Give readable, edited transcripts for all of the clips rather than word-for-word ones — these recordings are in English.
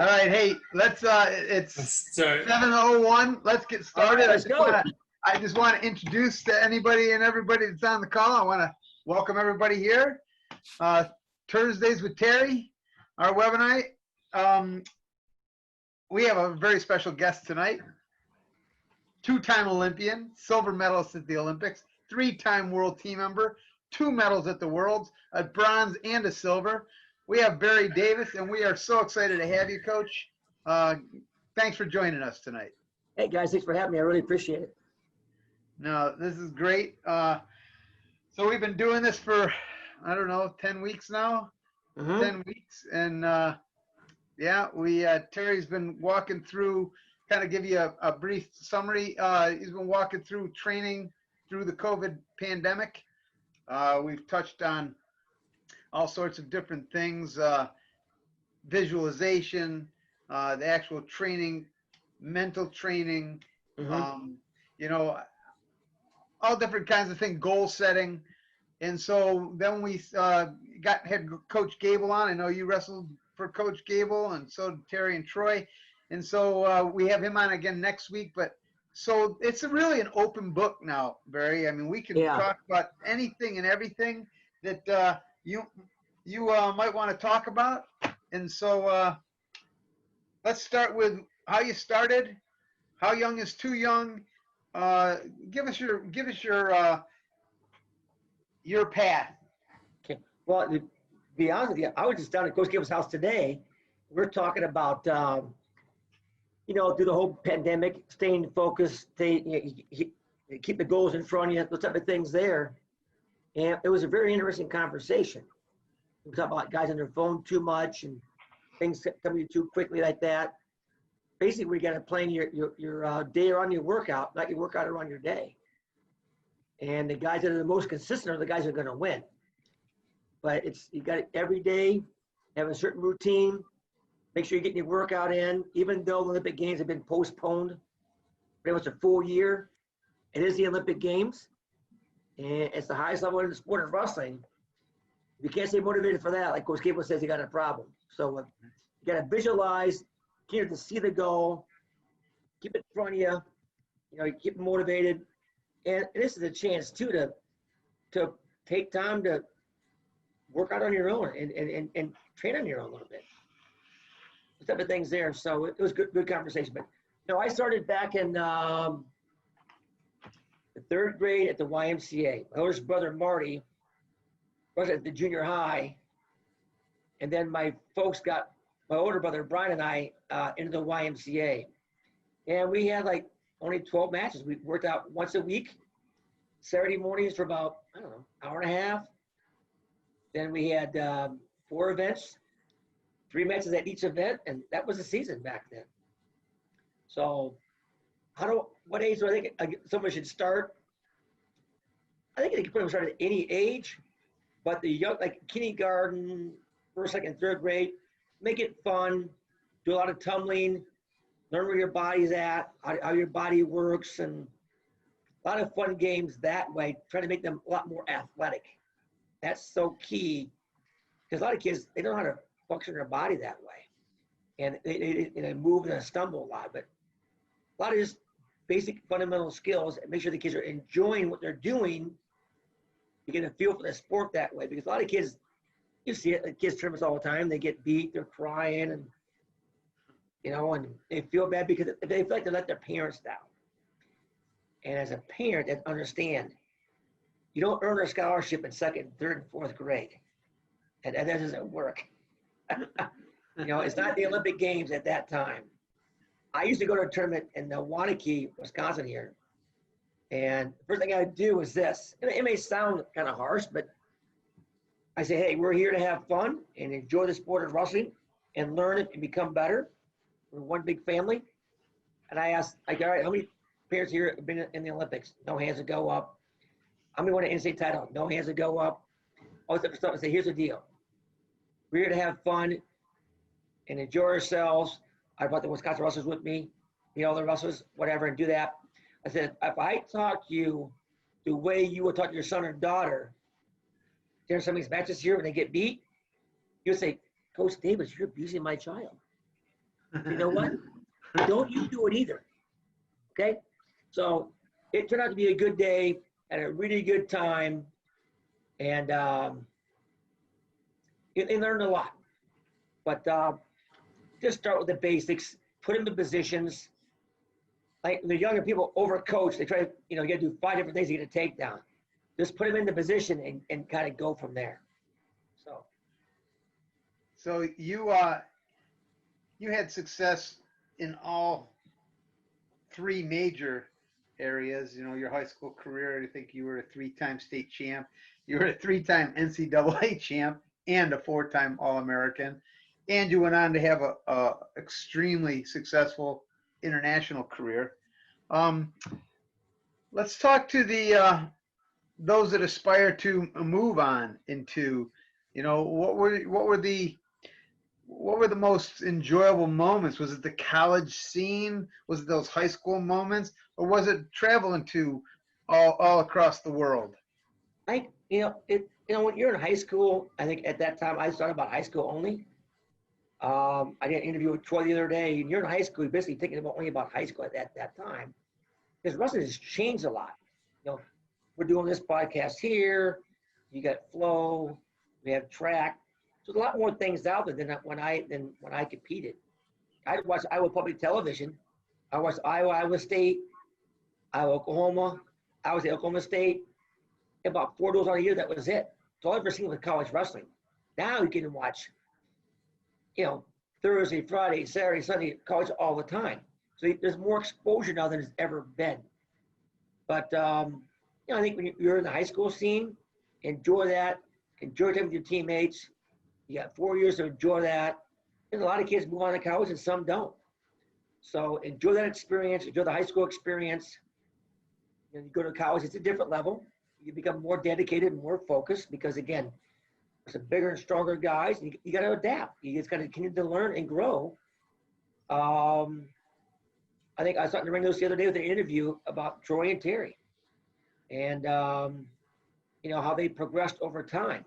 All right, hey, it's So 7:01. Let's get started. All right, let's go. I just want to introduce to anybody and everybody that's on the call. I want to welcome everybody here. Thursdays with Terry, our webinar. We have a very special guest tonight. Two-time Olympian, silver medalist at the Olympics, three-time world team member, 2 medals at the Worlds, a bronze and a silver. We have Barry Davis, and we are so excited to have you, Coach. Thanks for joining us tonight. Hey guys, thanks for having me. I really appreciate it. No, this is great. So we've been doing this for, I don't know, 10 weeks now. 10 weeks, and yeah, Terry's been walking through, kind of give you a brief summary. He's been walking through training through the COVID pandemic. We've touched on all sorts of different things, visualization, the actual training, mental training, you know, all different kinds of things, goal setting. And so then we had Coach Gable on. I know you wrestled for Coach Gable, and so did Terry and Troy. And so we have him on again next week. But so it's really an open book now, Barry. I mean, we can talk about anything and everything that you might want to talk about. And so let's start with how you started. How young is too young? Give us your path. Okay. Well, to be honest with you, I was just down at Coach Gable's house today. We're talking about, through the whole pandemic, staying focused, keep the goals in front of you, those type of things there. And it was a very interesting conversation. We talked about guys on their phone too much and things coming too quickly like that. Basically, we got to plan your day around your workout, not your workout around your day. And the guys that are the most consistent are the guys that are going to win. But you got it every day, have a certain routine, make sure you're getting your workout in, even though the Olympic Games have been postponed pretty much a full year. It is the Olympic Games, and it's the highest level in the sport of wrestling. If you can't stay motivated for that, like Coach Gable says, you got a problem. So you got to visualize, get to see the goal, keep it in front of you, keep motivated. And this is a chance too to take time to work out on your own and train on your own a little bit. Those type of things there. So it was good conversation. But I started back in the 3rd grade at the YMCA. My oldest brother Marty was at the junior high, and then my folks got my older brother Brian and I into the YMCA, and we had like only 12 matches. We worked out once a week, Saturday mornings for about, I don't know, hour and a half. Then we had 4 events, 3 matches at each event, and that was the season back then. So what age do I think someone should start? I think they can pretty much start at any age, but the young, like kindergarten, 1st, 2nd, 3rd grade, make it fun, do a lot of tumbling, learn where your body's at, how your body works, and a lot of fun games that way, try to make them a lot more athletic. That's so key, because a lot of kids, they don't know how to function their body that way. And they move and stumble a lot, but a lot of just basic fundamental skills, and make sure the kids are enjoying what they're doing. You get a feel for the sport that way, because a lot of kids, you see it, kids tournaments all the time, they get beat, they're crying, and and they feel bad because they feel like they let their parents down. And as a parent, that understand, you don't earn a scholarship in 2nd, 3rd, and 4th grade. And that doesn't work. It's not the Olympic Games at that time. I used to go to a tournament in Waunakee, Wisconsin here. And the first thing I do is this. It may sound kind of harsh, but I say, hey, we're here to have fun and enjoy the sport of wrestling and learn it and become better. We're one big family. And I asked, all right, how many parents here have been in the Olympics? No hands to go up. How many won an NCAA title? No hands to go up. All this type of stuff. I say, here's the deal. We're here to have fun and enjoy ourselves. I brought the Wisconsin wrestlers with me, the wrestlers, whatever, and do that. I said, if I taught you the way you would talk to your son or daughter during some of these matches here when they get beat, you'll say, Coach Davis, you're abusing my child. You know what? Don't you do it either. Okay? So it turned out to be a good day, had a really good time, and they learned a lot. But just start with the basics, put them in positions. Like the younger people overcoach, they try to, you got to do 5 different things to get a takedown. Just put them in the position and kind of go from there. So you had success in all 3 major areas. Your high school career. I think you were a 3-time state champ. You were a 3-time NCAA champ and a 4-time All-American. And you went on to have a extremely successful international career. Let's talk to those that aspire to move on into, what were the most enjoyable moments? Was it the college scene? Was it those high school moments, or was it traveling to all across the world? When you're in high school, I think at that time I thought about high school only. I did an interview with Troy the other day, and you're in high school, you're basically thinking only about high school at that time. Because wrestling has changed a lot. We're doing this podcast here. You got Flow. We have track. So there's a lot more things out there than when I competed. I watched Iowa Public Television. I watched Iowa State, Iowa, Oklahoma. I was at Oklahoma State. About 4 days out of a year, that was it. So all I've ever seen was college wrestling. Now you can watch, Thursday, Friday, Saturday, Sunday, college all the time. So there's more exposure now than there's ever been. But, I think when you're in the high school scene, enjoy that. Enjoy time with your teammates. You got 4 years to enjoy that. There's a lot of kids move on to college and some don't. So enjoy that experience. Enjoy the high school experience. You go to college, it's a different level. You become more dedicated and more focused because, again, there's some bigger and stronger guys. And you got to adapt. You just got to continue to learn and grow. I think I was talking to Ring News the other day with an interview about Troy and Terry and, how they progressed over time.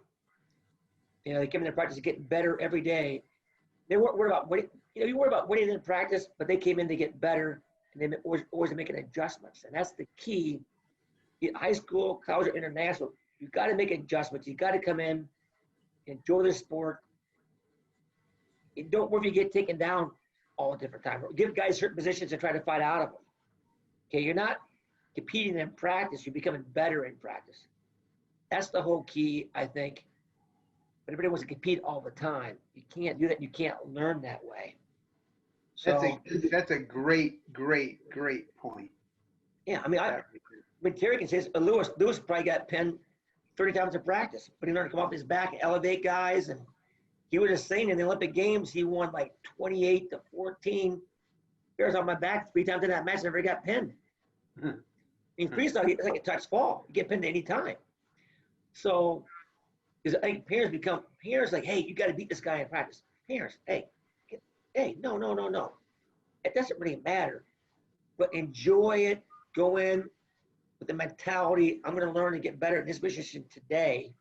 They came into practice getting better every day. They weren't worried about winning. You worry about winning in practice, but they came in to get better and they always making adjustments. And that's the key. In high school, college, or international, you got to make adjustments. You got to come in, enjoy the sport. And don't worry if you get taken down all the different time. Give guys certain positions and try to fight out of them. Okay, you're not competing in practice. You're becoming better in practice. That's the whole key, I think. But everybody wants to compete all the time. You can't do that. You can't learn that way. So That's a great point. Yeah, when Terry can say this, Lewis probably got pinned 30 times in practice, but he learned to come off his back and elevate guys. And he was just saying in the Olympic Games, he won like 28-14. Bears on my back 3 times in that match, never got pinned. In freestyle, it's like a touch fall. You get pinned any time. So, because I think parents like, hey, you got to beat this guy in practice. Parents, hey, no. It doesn't really matter. But enjoy it. Go in with the mentality, I'm going to learn and get better in this position today.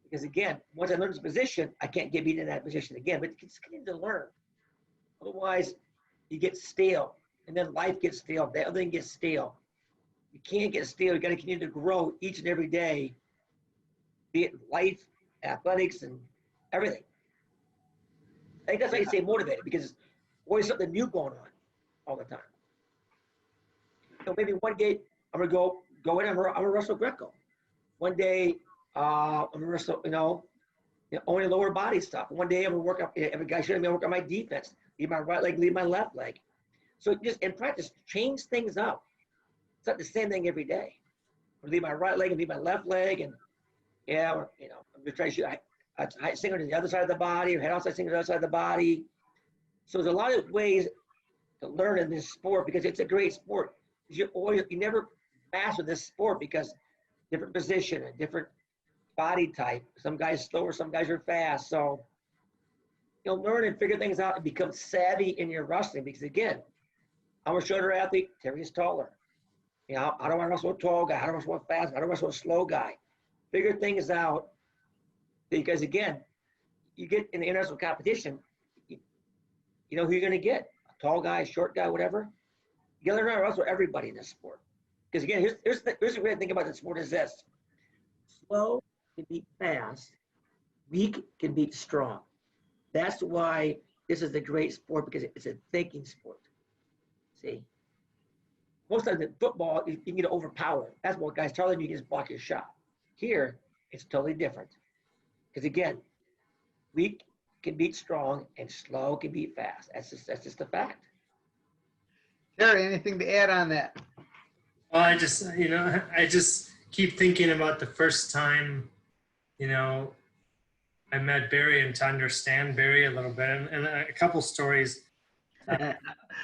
Because again, once I learn this position, I can't get beat in that position again. But it's continue to learn. Otherwise, you get stale. And then life gets stale. The other thing gets stale. You can't get stale. You got to continue to grow each and every day, be it life, athletics, and everything. I think that's why you stay motivated, because there's always something new going on all the time. Maybe one day I'm gonna go in. I'm gonna wrestle Greco. One day I'm gonna wrestle, only lower body stuff. One day I'm gonna work up. Every guy showing me work on my defense. Lead my right leg, lead my left leg. So just in practice, change things up. It's not the same thing every day. I'm gonna lead my right leg and lead my left leg, and I'm gonna try to shoot a single to the other side of the body, or head outside single to the other side of the body. So there's a lot of ways to learn in this sport because it's a great sport. You never master this sport because different position and different body type. Some guys slower, some guys are fast. So you'll learn and figure things out and become savvy in your wrestling. Because again, I'm a shorter athlete. Terry's taller. How do I wrestle a tall guy? How do I wrestle a fast? How do I wrestle a slow guy? Figure things out. Because again, you get in the international competition, you know who you're going to get. A tall guy, a short guy, whatever. You got to learn how to wrestle everybody in this sport. Because again, here's the great thing about this sport is this. Slow can beat fast. Weak can beat strong. That's why this is a great sport, because it's a thinking sport. See? Most times in football, you can get overpowered. That's what guys tell them, you can just block your shot. Here, it's totally different. Because again, weak can beat strong and slow can beat fast. That's just a fact. Terry, anything to add on that? Well, I just keep thinking about the first time, I met Barry, and to understand Barry a little bit, and a couple stories. Oh,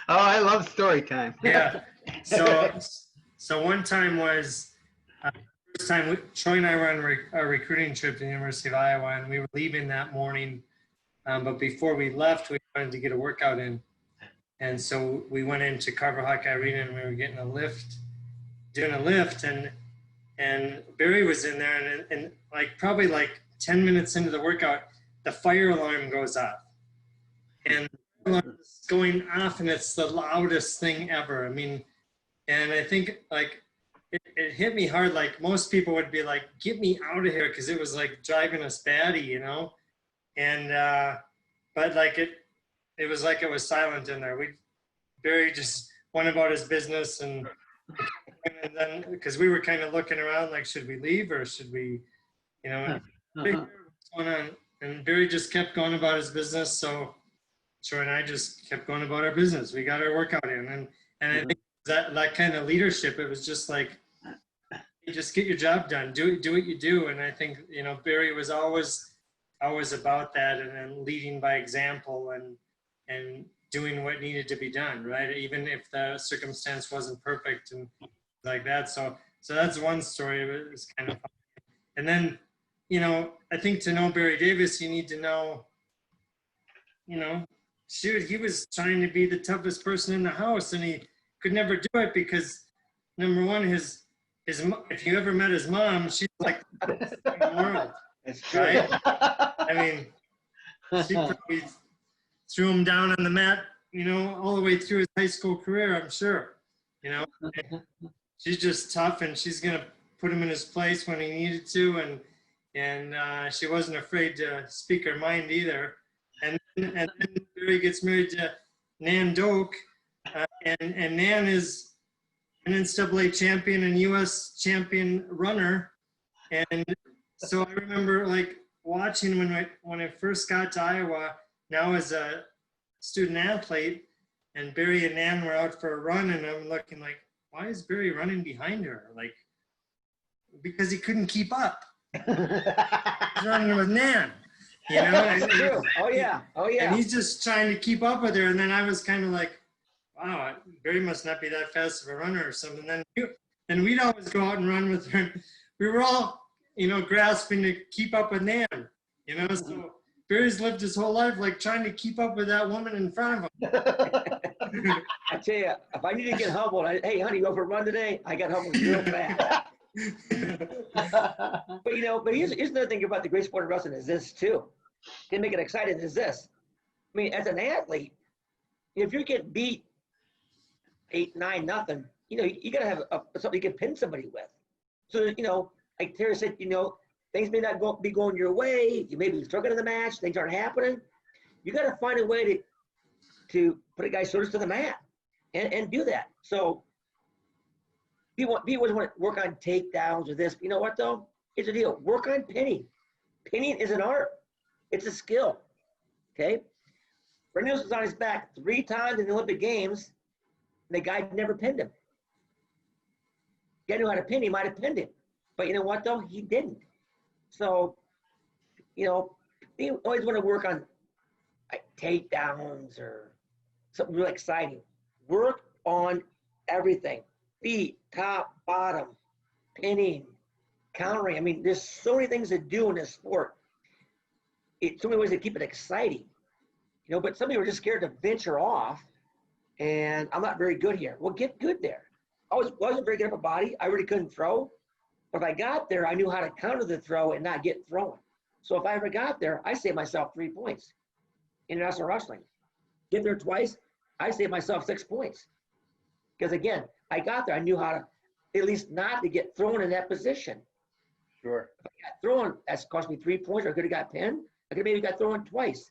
I love story time. Yeah. So one time was first time Troy and I were on a recruiting trip to the University of Iowa, and we were leaving that morning. But before we left, we wanted to get a workout in. And so we went into Carver Hawkeye Arena, and we were getting doing a lift, and Barry was in there, and probably 10 minutes into the workout, the fire alarm goes off. And the alarm is going off, and it's the loudest thing ever. I mean, and I think it hit me hard. Like most people would be like, get me out of here, because it was driving us batty, And but it was like it was silent in there. Barry just went about his business, and then because we were kind of looking around should we leave or should we, what's going on? And Barry just kept going about his business. So Troy and I just kept going about our business. We got our workout in, and I think that kind of leadership, it was just you just get your job done, do what you do. And I think Barry was always about that, and then leading by example and doing what needed to be done, right? Even if the circumstance wasn't perfect and like that. So that's one story. It was kind of fun. And then, I think to know Barry Davis, you need to know, shoot, he was trying to be the toughest person in the house, and he could never do it because, number one, his if you ever met his mom, she's like the best in the world. That's true. Right? I mean, she probably threw him down on the mat, all the way through his high school career, I'm sure. She's just tough, and she's going to put him in his place when he needed to, and she wasn't afraid to speak her mind either. And then Barry gets married to Nan Doak, and Nan is an NCAA champion and U.S. champion runner. And so I remember watching when I first got to Iowa, now as a student athlete, and Barry and Nan were out for a run, and I'm looking why is Barry running behind her? Because he couldn't keep up. He's running with Nan, That's true. Oh yeah. And he's just trying to keep up with her. And then I was kind of wow, Barry must not be that fast of a runner or something. Then we'd always go out and run with her. We were all, grasping to keep up with Nan, So Barry's lived his whole life trying to keep up with that woman in front of him. I tell you, if I need to get humbled, hey, honey, go for a run today? I got humbled real fast. But here's another thing about the great sport of wrestling is this too. To make it exciting is this. I mean, as an athlete, if you're getting beat 8-9 nothing, you gotta have something you can pin somebody with. So like Terry said, things may not be going your way. You may be struggling in the match. Things aren't happening. You gotta find a way to put a guy's shoulders to the mat and do that. So people always want to work on takedowns or this. You know what though? Here's the deal. Work on pinning. Pinning is an art. It's a skill. Okay? Bernie Nielsen was on his back 3 times in the Olympic Games, and the guy never pinned him. Guy knew how to pin, he might have pinned him. But you know what though? He didn't. So, you always want to work on takedowns or something really exciting. Work on everything. Feet, top, bottom, pinning, countering. I mean, there's so many things to do in this sport. So many ways to keep it exciting. But some people are just scared to venture off, and I'm not very good here. Well, get good there. I wasn't very good upper body. I really couldn't throw. But if I got there, I knew how to counter the throw and not get thrown. So if I ever got there, I saved myself 3 points. International wrestling. get there twice, I saved myself 6 points. Because again, I got there, I knew how to, at least not to get thrown in that position. Sure. If I got thrown, that's cost me 3 points, or I could have got pinned. I could have maybe got thrown twice.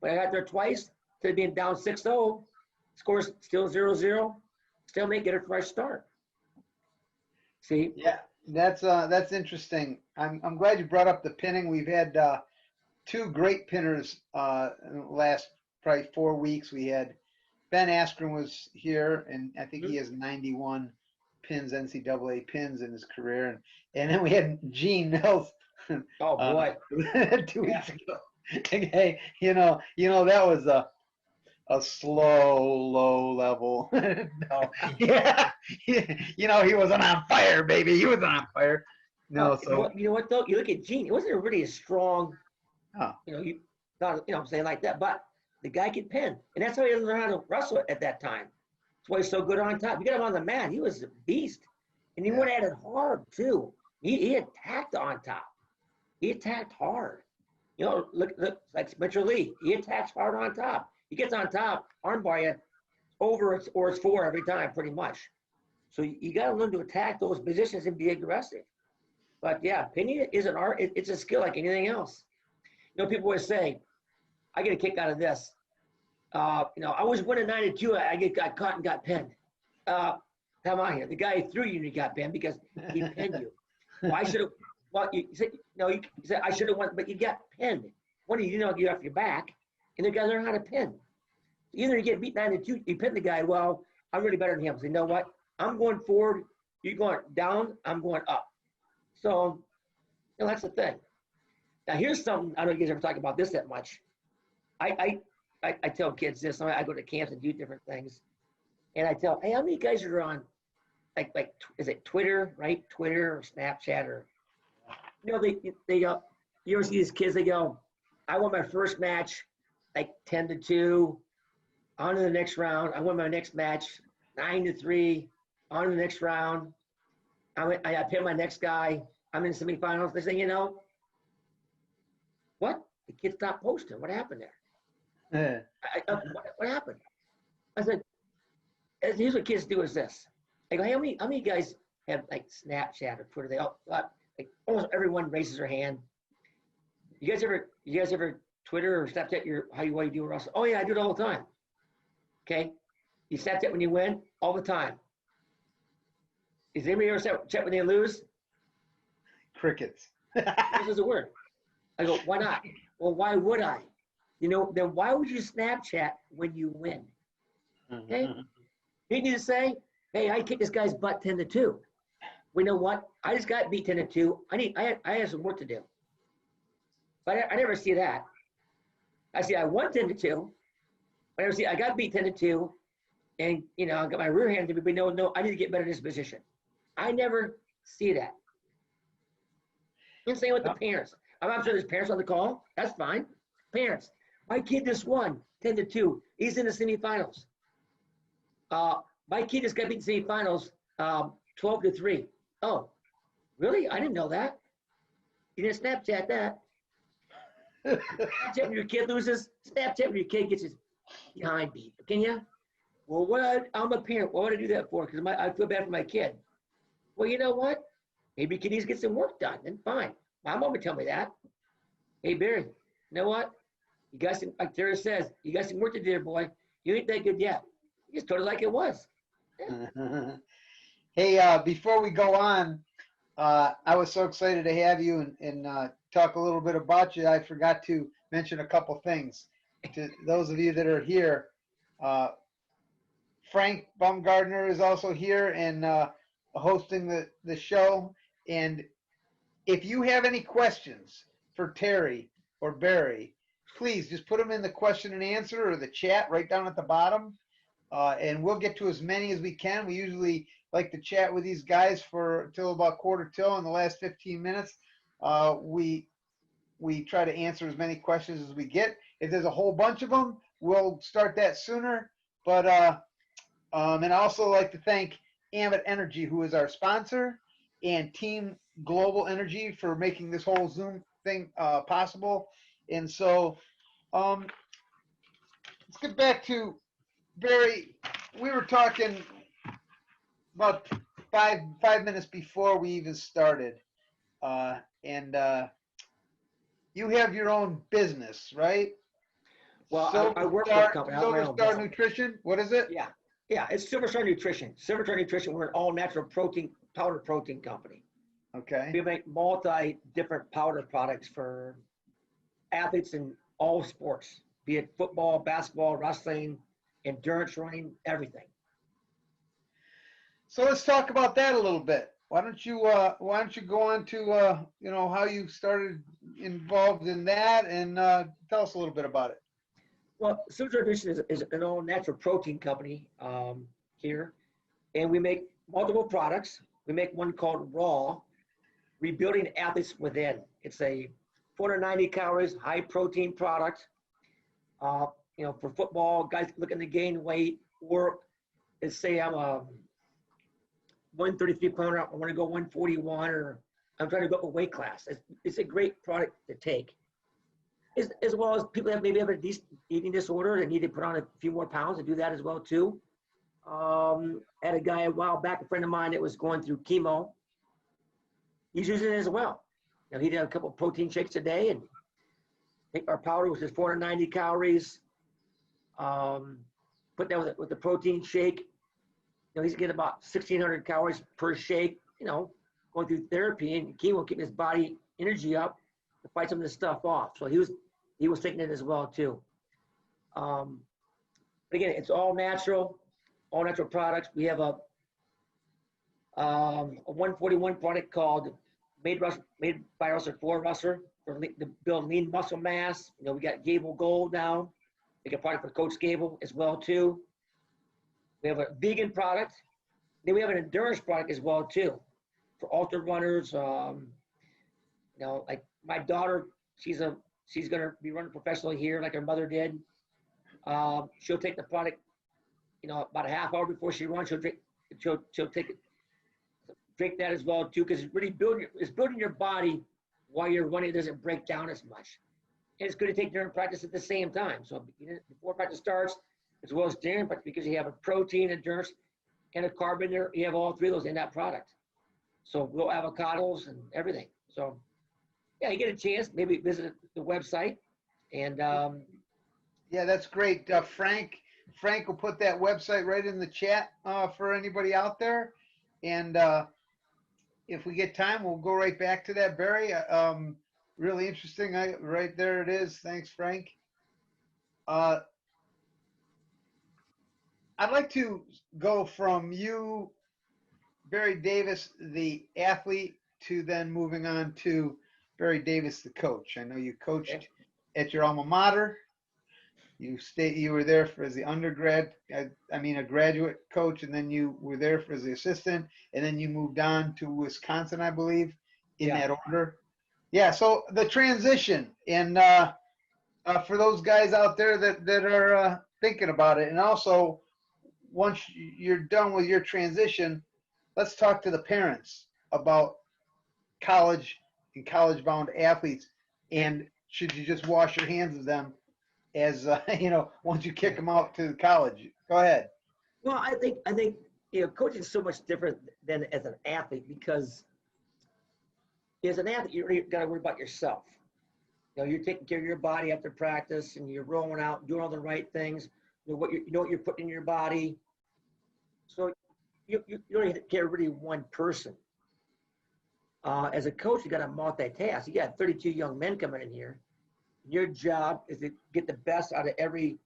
But I got there twice, instead of being down 6-0, scores still 0-0, still may get a fresh start. See? Yeah, that's interesting. I'm glad you brought up the pinning. We've had two great pinners in the last probably 4 weeks. We had Ben Askren was here, and I think he has 91 pins, NCAA pins in his career, and then we had Gene Mills. Oh boy. 2 weeks ago. Okay, that was a slow, low level. No, yeah, he wasn't on fire, baby. He wasn't on fire. No, so You know what though? You look at Gene. He wasn't really a strong. Oh. I'm saying like that. But the guy could pin, and that's how he learned how to wrestle at that time. That's why he's so good on top. You got him on the mat. He was a beast, and he went at it hard too. He attacked on top. He attacked hard. Look like Spencer Lee. He attacks hard on top. He gets on top, armbar you over or it's 4 every time, pretty much. So you got to learn to attack those positions and be aggressive. But yeah, pinning is an art. It's a skill like anything else. People always say, I get a kick out of this. I was winning 9-2. I got caught and got pinned. Come on here. The guy who threw you and he got pinned because he pinned you. Well, I should have. Well, you said I should have won, but you got pinned. One of you get off your back, and the guy learn how to pin. Either you get beat 9-2, you pin the guy. Well, I'm really better than him. So you know what? I'm going forward. You're going down. I'm going up. So, that's the thing. Now, here's something. I don't know if you guys ever talk about this that much. I tell kids this. I go to camps and do different things, and I tell, hey, how many guys are on, like is it Twitter, right? Twitter or Snapchat or, they go. You ever see these kids? They go, I won my first match, like 10-2. On to the next round. I won my next match, 9-3. On to the next round. I pinned my next guy. I'm in the semifinals. They say, what? The kid stopped posting. What happened there? What happened? I said, here's what kids do is this. I go, hey, how many guys have like Snapchat or Twitter? They all, like almost everyone raises their hand. You guys ever Twitter or Snapchat what you do wrestling? Oh yeah, I do it all the time. Okay, you Snapchat when you win all the time. Is anybody ever Snapchat when they lose? Crickets. This is a word. I go, why not? Well, why would I? Then why would you Snapchat when you win? Okay, you need to say, hey, I kicked this guy's butt 10-2. We know what? I just got beat 10-2. I have some work to do. But I never see that. I see I won 10-2. I never see I got beat 10-2, and I got my rear hand to me. But no, I need to get better in this position. I never see that. And same with the parents. I'm sure there's parents on the call. That's fine. Parents, my kid just won 10-2. He's in the semifinals. My kid just got beat in the semifinals 12-3. Oh, really? I didn't know that. You didn't Snapchat that. Snapchat when your kid loses. Snapchat when your kid gets his behind beat. Can you? Well, I'm a parent. What would I do that for? Because I feel bad for my kid. Well, you know what? Maybe kid needs to get some work done. Then fine. My mom would tell me that. Hey, Barry, you know what? You got some, like Tara says, you got some work to do there, boy. You ain't that good yet. You just told it like it was. Yeah. Hey, before we go on, I was so excited to have you and talk a little bit about you. I forgot to mention a couple things to those of you that are here. Frank Baumgardner is also here and hosting the show. And if you have any questions for Terry or Barry, please just put them in the question and answer or the chat right down at the bottom. And we'll get to as many as we can. We usually like to chat with these guys till about quarter till in the last 15 minutes. We try to answer as many questions as we get. If there's a whole bunch of them, we'll start that sooner. But and I also like to thank Ambit Energy, who is our sponsor, and Team Global Energy for making this whole Zoom thing possible. And so let's get back to Barry. We were talking about five minutes before we even started, and you have your own business, right? Well, I work for a company. I have my Silver own Star business. Nutrition. What is it? Yeah, yeah, it's Silver Star Nutrition. Silver Star Nutrition, we're an all natural protein, powder protein company. Okay. We make multi different powder products for athletes in all sports, be it football, basketball, wrestling, endurance running, everything. So let's talk about that a little bit. Why don't you go on to how you started involved in that and tell us a little bit about it. Well, Silver Star Nutrition is an all natural protein company here, and we make multiple products. We make one called Raw, Rebuilding Athletes Within. It's a 490 calories, high protein product. For football, guys looking to gain weight, or let's say I'm a 133 pounder, I want to go 141, or I'm trying to go up a weight class. It's a great product to take. As well as people that maybe have a eating disorder and need to put on a few more pounds and do that as well too. Had a guy a while back, a friend of mine that was going through chemo. He's using it as well. He did a couple of protein shakes a day, and I think our powder was just 490 calories. Put that with the protein shake. He's getting about 1,600 calories per shake. Going through therapy and chemo, keeping his body energy up to fight some of this stuff off. So he was taking it as well too. But again, it's all natural products. We have a 141 product called made by Russell for Russell to build lean muscle mass. We got Gable Gold now. We got a product for Coach Gable as well too. We have a vegan product. Then we have an endurance product as well too, for ultra runners. Like my daughter, she's gonna be running professionally here, like her mother did. She'll take the product, about a half hour before she runs. She'll drink that as well too, because it's really building your body while you're running. It doesn't break down as much. And it's good to take during practice at the same time. So before practice starts, as well as during practice, because you have a protein, endurance, and a carb in there. You have all three of those in that product. So real avocados and everything. So yeah, you get a chance, maybe visit the website. And yeah, that's great. Frank will put that website right in the chat for anybody out there. And if we get time, we'll go right back to that, Barry. Really interesting. Right there it is. Thanks, Frank. I'd like to go from you, Barry Davis, the athlete, to then moving on to Barry Davis, the coach. I know you coached at your alma mater. You were there as the undergrad, a graduate coach, and then you were there as the assistant, and then you moved on to Wisconsin, I believe, in that order. Yeah, so the transition, and for those guys out there that are thinking about it, and also once you're done with your transition, let's talk to the parents about college and college-bound athletes, and should you just wash your hands of them as once you kick them out to college? Go ahead. well, I think coaching is so much different than as an athlete, because as an athlete, you got to worry about yourself. You're taking care of your body after practice, and you're rolling out, doing all the right things. What you're putting in your body. So you don't take care of really one person. As a coach, you got to multitask. You got 32 young men coming in here. Your job is to get the best out of every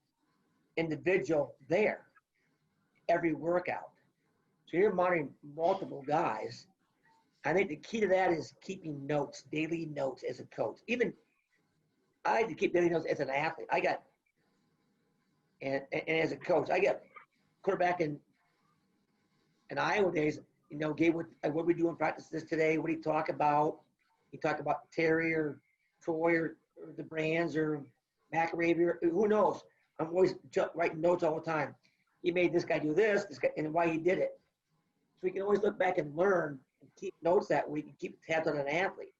individual there, every workout. So you're monitoring multiple guys. I think the key to that is keeping notes, daily notes as a coach. Even I like to keep daily notes as an athlete. And as a coach, I got quarterback in Iowa days, Gabe, what we do in practice this today? What do you talk about? You talk about Terry or Troy or the Brands or McRae, or who knows? I'm always writing notes all the time. He made this guy do this guy, and why he did it. So we can always look back and learn and keep notes that we can keep tabs on an athlete.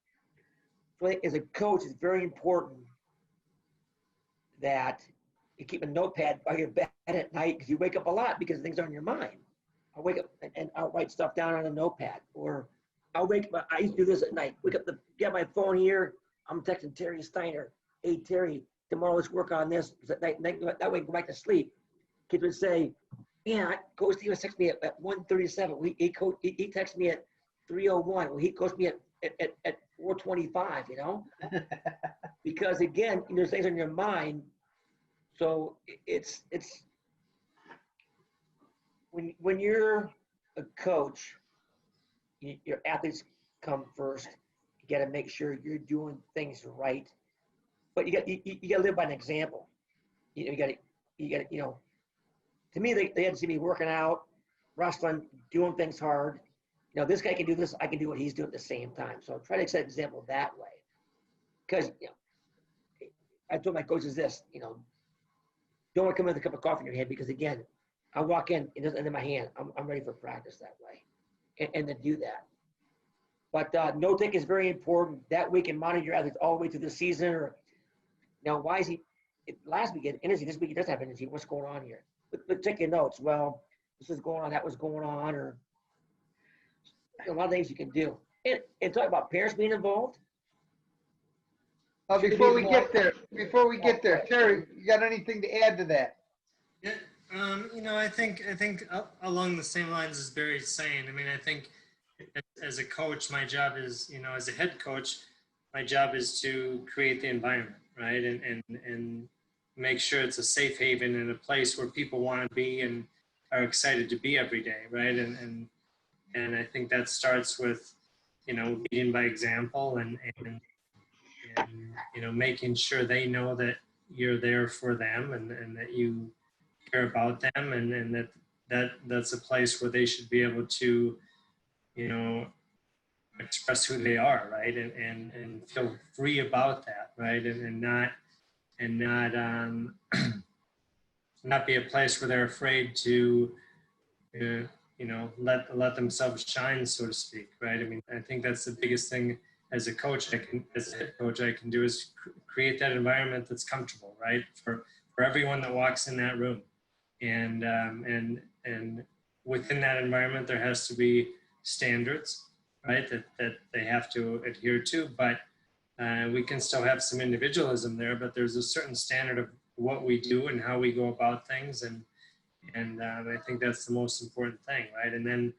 So I think as a coach, it's very important that you keep a notepad by your bed at night because you wake up a lot because things are on your mind. I wake up and I'll write stuff down on a notepad, or I used to do this at night. Wake up, get my phone here. I'm texting Terry Steiner. Hey, Terry, tomorrow let's work on this. That way I can go back to sleep. Kids would say, yeah, Coach Stevens texts me at 1:37. He texts me at 3:01. Well, he calls me at 4:25, you know? Because again, there's things on your mind. So it's when you're a coach, your athletes come first. You got to make sure you're doing things right, but you got to live by an example. You got to to me they had to see me working out, wrestling, doing things hard. This guy can do this, I can do what he's doing at the same time. So try to set an example that way. Because I told my coaches this, don't want to come in with a cup of coffee in your hand, because again, I walk in, it doesn't end in my hand. I'm ready for practice that way, and to do that. But note-taking is very important. That we can monitor your athletes all the way through the season. Or why is he? Last week he had energy. This week he doesn't have energy. What's going on here? But take your notes. Well, this is going on. That was going on. Or a lot of things you can do. And talk about parents being involved. Before we get there, Terry, you got anything to add to that? Yeah, I think along the same lines as Barry's saying. I mean, I think as a coach, my job is, as a head coach, my job is to create the environment, right, and make sure it's a safe haven and a place where people want to be and are excited to be every day, right, and I think that starts with, leading by example and making sure they know that you're there for them and that you care about them, and that's a place where they should be able to, express who they are, right, and feel free about that, right, and not be a place where they're afraid to, let themselves shine, so to speak, right. I mean, I think that's the biggest thing as a coach, as a head coach, I can do is create that environment that's comfortable, right, for everyone that walks in that room, and within that environment there has to be standards, right, that they have to adhere to, but we can still have some individualism there, but there's a certain standard of what we do and how we go about things, and I think that's the most important thing, right. And then,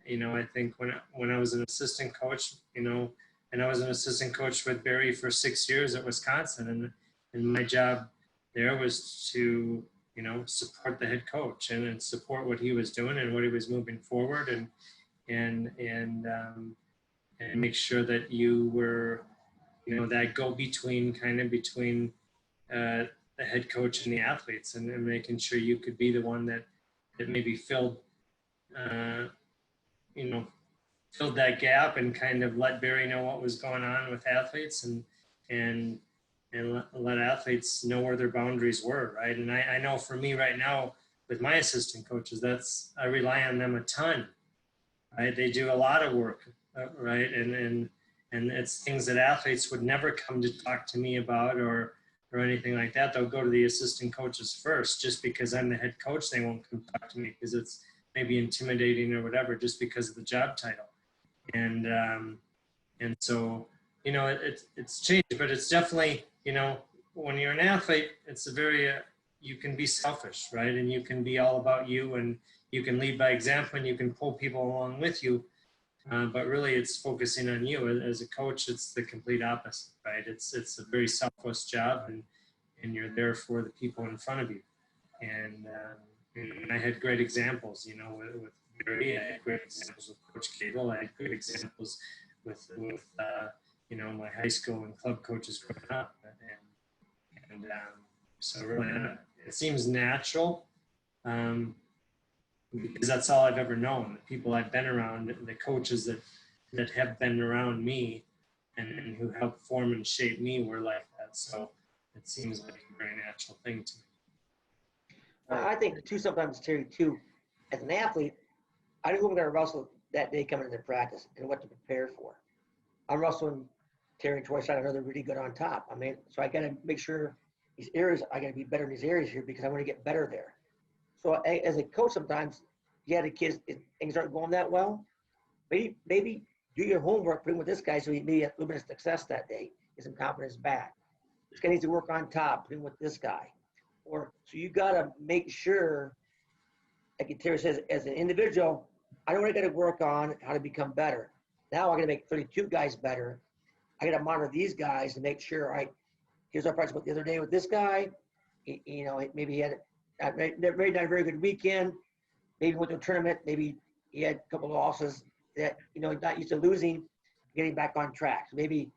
I think when I was an assistant coach, and I was an assistant coach with Barry for 6 years at Wisconsin, and my job there was to, support the head coach and support what he was doing and what he was moving forward, and make sure that you were, that go-between kind of between the head coach and the athletes, and making sure you could be the one that maybe filled that gap and kind of let Barry know what was going on with athletes, and let athletes know where their boundaries were, right. And I know for me right now with my assistant coaches, I rely on them a ton, right. They do a lot of work, right, and it's things that athletes would never come to talk to me about or anything like that. They'll go to the assistant coaches first. Just because I'm the head coach, they won't come talk to me because it's maybe intimidating or whatever, just because of the job title. And so, it's changed, but it's definitely, when you're an athlete, it's a very, you can be selfish, right? And you can be all about you, and you can lead by example, and you can pull people along with you. But really it's focusing on you. As a coach, it's the complete opposite, right? It's a very selfless job, and you're there for the people in front of you. And I had great examples, with Barry. I had great examples with Coach Cable. I had good examples with my high school and club coaches growing up. And so really, it seems natural, because that's all I've ever known. The people I've been around, the coaches that have been around me and who helped form and shape me were like that. So it seems like a very natural thing to me. I think too, sometimes, Terry, too, as an athlete, I know who I'm going to wrestle that day coming into practice and what to prepare for. I'm wrestling Terry and Troy Steiner. I know they're really good on top. I mean, so I got to make sure these areas, I got to be better in these areas here because I want to get better there. So as a coach, sometimes you had the kids, if things aren't going that well, maybe do your homework, put him with this guy so he may have a little bit of success that day, get some confidence back. This guy needs to work on top, put him with this guy. Or so you got to make sure, like Terry says, as an individual, I know what I got to work on, how to become better. Now I got to make 32 guys better. I got to monitor these guys to make sure here's our practice the other day with this guy. You know, maybe he had maybe not a very good weekend. Maybe went to a tournament. Maybe he had a couple of losses that, you know, not used to losing, getting back on track. So maybe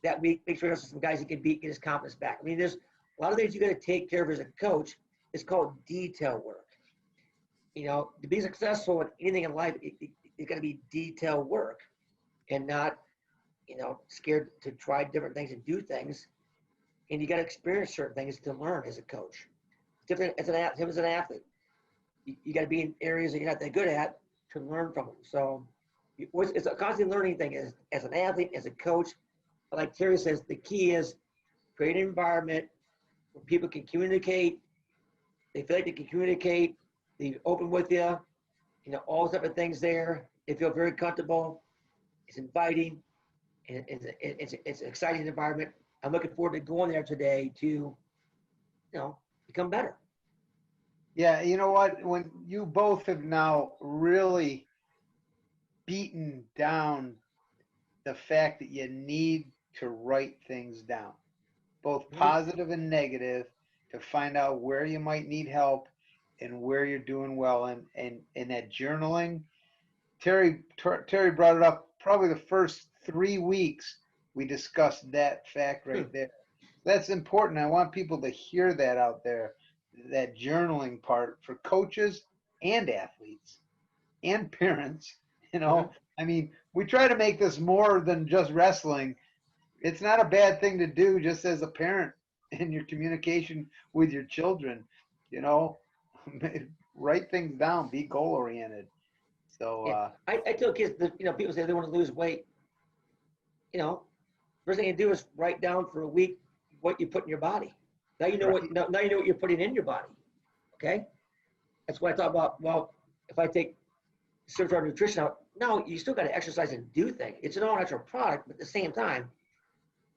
that week, make sure he has some guys he can beat, get his confidence back. I mean, there's a lot of things you got to take care of as a coach. It's called detail work. You know, to be successful in anything in life, it's got to be detail work and not, you know, scared to try different things and do things. And you got to experience certain things to learn as a coach. Different as an athlete. You got to be in areas that you're not that good at to learn from them. So it's a constant learning thing as an athlete, as a coach. But like Terry says, the key is create an environment where people can communicate. They feel like they can communicate. They're open with you. You know, all type of things there. They feel very comfortable. It's inviting. And it's an exciting environment. I'm looking forward to going there today to, you know, become better. Yeah, you know what? When you both have now really beaten down the fact that you need to write things down, both positive and negative, to find out where you might need help and where you're doing well. And that journaling, Terry brought it up probably the first 3 weeks. We discussed that fact right there. That's important. I want people to hear that out there, that journaling part for coaches and athletes and parents. You know, I mean, we try to make this more than just wrestling. It's not a bad thing to do just as a parent in your communication with your children. You know, write things down, be goal oriented. So I tell kids that, you know, people say they want to lose weight. You know, first thing you do is write down for a week what you put in your body. Now you know right. now you know what you're putting in your body. Okay, that's what I thought about. Well, if I take certified nutrition out, no, you still got to exercise and do things. It's an all-natural product, but at the same time,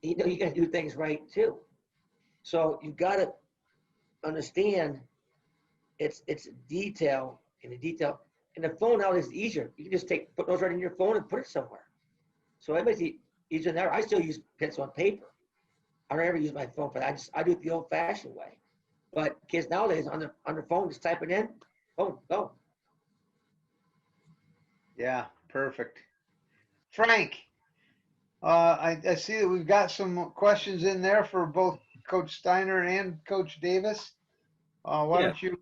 you know, you got to do things right too. So you got to understand it's detail, and the detail. And the phone now is easier. You can just put those right in your phone and put it somewhere. So it makes it easier there. I still use pencil and paper. I don't ever use my phone for that. I do it the old-fashioned way. But kids nowadays on their phone, just type it in, boom, go. Yeah, perfect. Frank, I see that we've got some questions in there for both Coach Steiner and Coach Davis. Why don't you?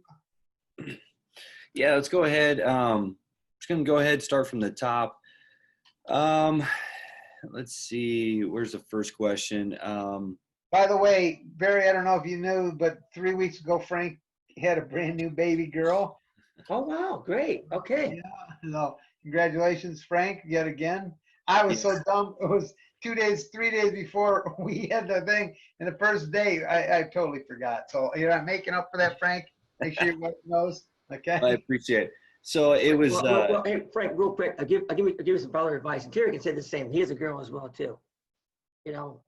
Yeah, let's go ahead. Just going to go ahead, start from the top. Let's see. Where's the first question? By the way, Barry, I don't know if you knew, but 3 weeks ago, Frank had a brand new baby girl. Oh, wow. Great. Okay. Yeah. So congratulations, Frank, yet again. I was so dumb. It was 3 days before we had the thing. And the first day, I totally forgot. So you're not making up for that, Frank. Make sure your wife knows. Okay. I appreciate it. So it was. Well, hey, Frank, real quick, I'll give you some father advice. And Terry can say the same. He has a girl as well, too. You know,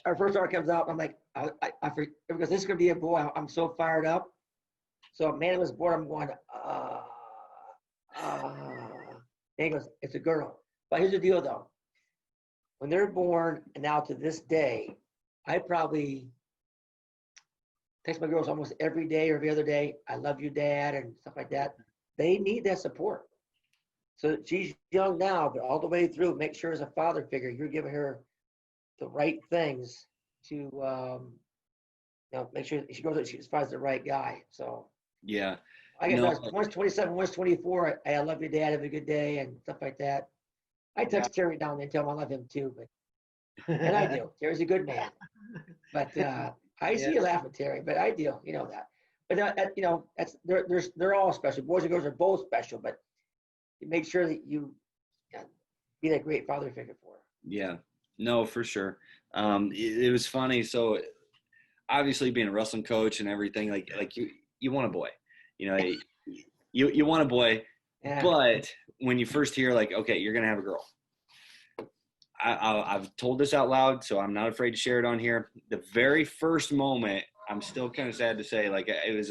our first art comes out. I'm like, I forget, because this is going to be a boy. I'm so fired up. So man was born. I'm going, and he goes, it's a girl. But here's the deal, though. When they're born, and now to this day, I probably text my girls almost every day or every other day. I love you, Dad, and stuff like that. They need that support. So she's young now, but all the way through, make sure as a father figure, you're giving her the right things to, you know, make sure she goes, she finds the right guy. So yeah. I get one's 27, one's 24. Hey, I love you, Dad. Have a good day and stuff like that. I text Terry down and tell him I love him too, and I do. Terry's a good man. But I see you laugh at Terry, but I do. You know that. But that, you know, they're all special. Boys and girls are both special, but you make sure that you be that great father figure for her. Yeah. No, for sure. It was funny. So obviously being a wrestling coach and everything, like you want a boy, you know, you want a boy, Yeah. but when you first hear like, okay, you're gonna have a girl, I've told this out loud, so I'm not afraid to share it on here. The very first moment, I'm still kind of sad to say, like it was,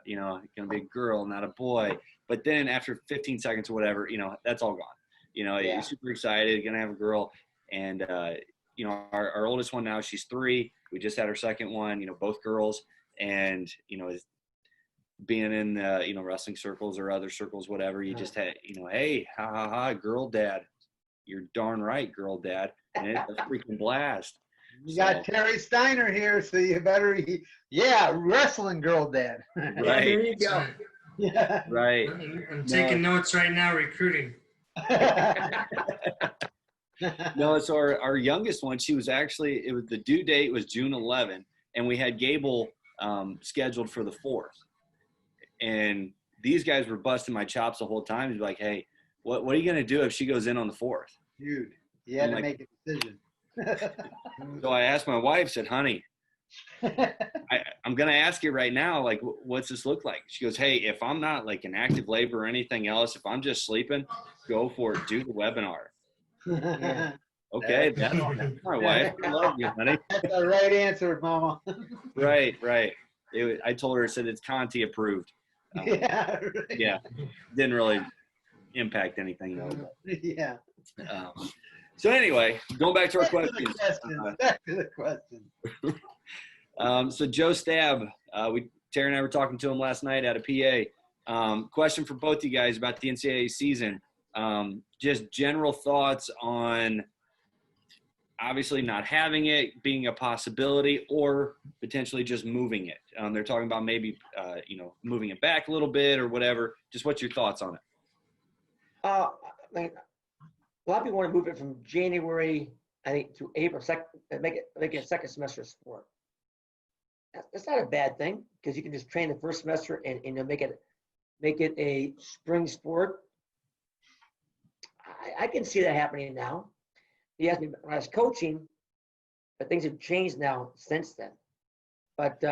you know, gonna be a girl, not a boy. But then after 15 seconds or whatever, you know, that's all gone. You know, Yeah. you're super excited, gonna have a girl, and you know, our oldest one now, she's 3. We just had our second one, you know, both girls, and you know, being in you know, wrestling circles or other circles, whatever, you just had, you know, hey, ha ha ha, girl dad. You're darn right, girl dad. And it's a freaking blast. You got Terry Steiner here, so you better, yeah, wrestling girl dad. Yeah, Right. there you go. Yeah. Right. I'm taking notes right now, recruiting. No, so our youngest one, she was actually, the due date was June 11, and we had Gable scheduled for the 4th. And these guys were busting my chops the whole time. He's like, hey, what are you going to do if she goes in on the 4th? Dude, you had I'm to like- make a decision. So I asked my wife, said, honey, I'm going to ask you right now, like, what's this look like? She goes, hey, if I'm not like in active labor or anything else, if I'm just sleeping, go for it. Do the webinar. Okay, that's my wife. I love you, honey. That's the right answer, Mama. Right. I told her, I said, it's Conti approved. Yeah. Right. Yeah, didn't really impact anything though. Yeah. So anyway, going back to our Back to the questions. question. Back to the question. So Joe Stab, Terry and I were talking to him last night at a PA. Question for both you guys about the NCAA season. Just general thoughts on obviously not having it being a possibility or potentially just moving it. They're talking about maybe, you know, moving it back a little bit or whatever. Just what's your thoughts on it? I mean, a lot of people want to move it from January, I think, to April, make it a second semester sport. That's not a bad thing because you can just train the first semester and you know, make it a spring sport. I can see that happening now. He asked me when I was coaching, but things have changed now since then. But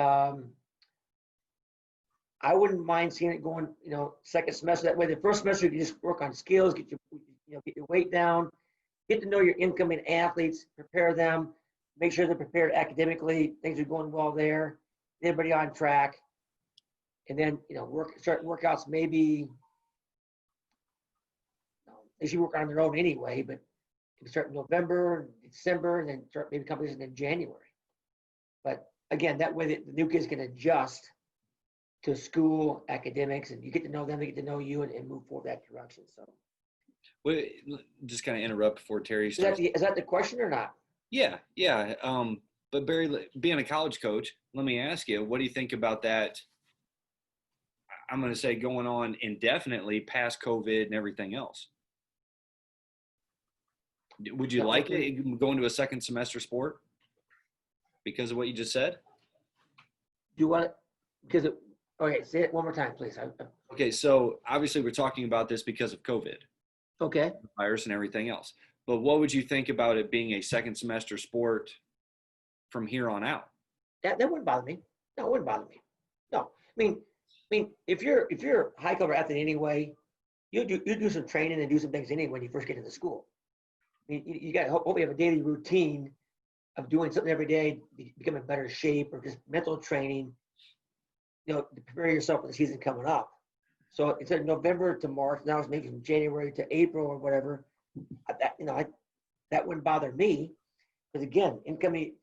I wouldn't mind seeing it going, you know, second semester. That way, the first semester you can just work on skills, get your weight down, get to know your incoming athletes, prepare them, make sure they're prepared academically, things are going well there, everybody on track, and then you know start workouts maybe. They should work on their own anyway, but you can start in November, December, and then start maybe competition in January. But again, that way the new kids can adjust to school academics, and you get to know them, they get to know you, and move forward that direction. So, Well, just kind of interrupt before Terry is starts. that the question or not? Yeah. But Barry, being a college coach, let me ask you, what do you think about that? I'm going to say going on indefinitely past COVID and everything else. Would you like it going to a second semester sport because of what you just said? Do you want it? Because okay, say it one more time, please. Okay, so obviously we're talking about this because of COVID, Okay. virus and everything else. But what would you think about it being a second semester sport from here on out? That wouldn't bother me. No, it wouldn't bother me. No, I mean, if you're a high caliber athlete anyway, you do some training and do some things anyway when you first get into school. I mean, you got hopefully have a daily routine of doing something every day, become in better shape, or just mental training. You know, to prepare yourself for the season coming up. So it's in November to March. Now it's maybe from January to April or whatever. That wouldn't bother me, because again, incoming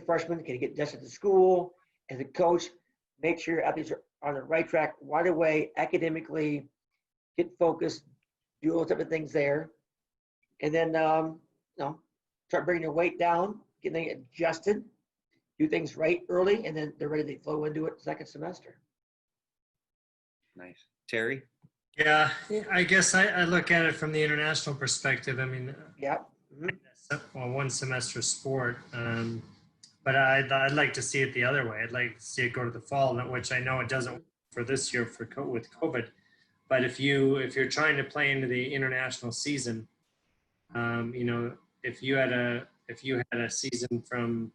freshmen can get adjusted to school. As a coach, make sure your athletes are on the right track right away, academically, get focused, do all those type of things there, and then start bringing their weight down, getting it adjusted, do things right early, and then they're ready to flow into it second semester. Nice. Terry? Yeah, I guess I look at it from the international perspective. I mean, Yeah. well, one semester sport, but I'd like to see it the other way. I'd like to see it go to the fall, which I know it doesn't for this year with COVID. But if you're trying to play into the international season, you know, if you had a season from,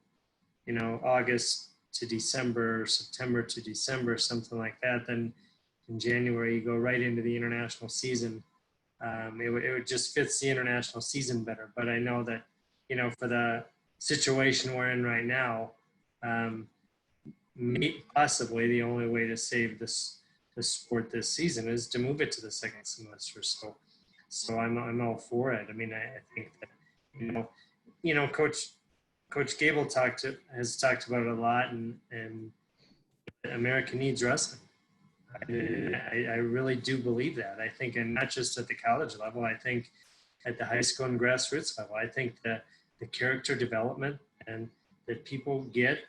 August to December, September to December, something like that. Then in January, you go right into the international season. It would just fits the international season better. But I know that, for the situation we're in right now, possibly the only way to save the sport this season is to move it to the second semester. So I'm all for it. I mean, I think that, Coach Gable has talked about it a lot, and America needs wrestling. I really do believe that. I think, and not just at the college level, I think at the high school and grassroots level, I think that the character development and that people get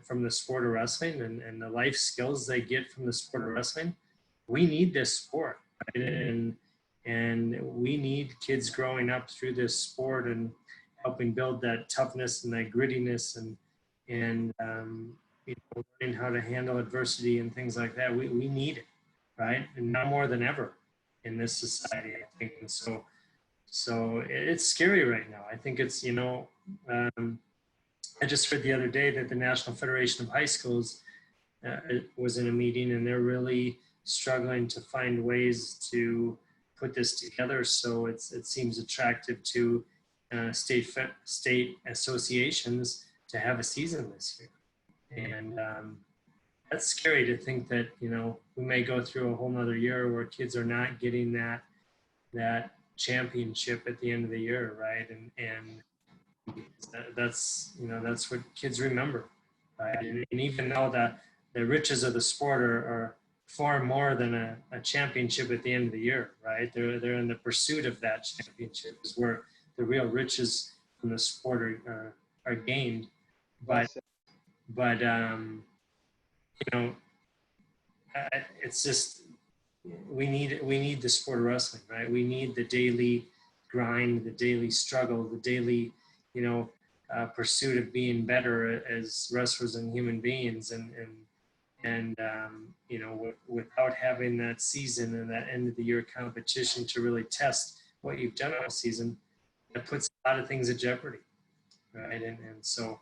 from the sport of wrestling and the life skills they get from the sport of wrestling, we need this sport. Right? And we need kids growing up through this sport and helping build that toughness and that grittiness and learning how to handle adversity and things like that. We need it, right? And now more than ever in this society, I think. And so it's scary right now. I think it's, I just heard the other day that the National Federation of High Schools was in a meeting, and they're really struggling to find ways to put this together so it seems attractive to state associations to have a season this year. And that's scary to think that, we may go through a whole nother year where kids are not getting that championship at the end of the year, right? And that's what kids remember, right? And even though the riches of the sport are far more than a championship at the end of the year, right? They're in the pursuit of that championship is where the real riches from the sport are gained. But it's just we need the sport of wrestling, right? We need the daily grind, the daily struggle, the daily pursuit of being better as wrestlers and human beings, and without having that season and that end of the year competition to really test what you've done all season, it puts a lot of things at jeopardy, right? And so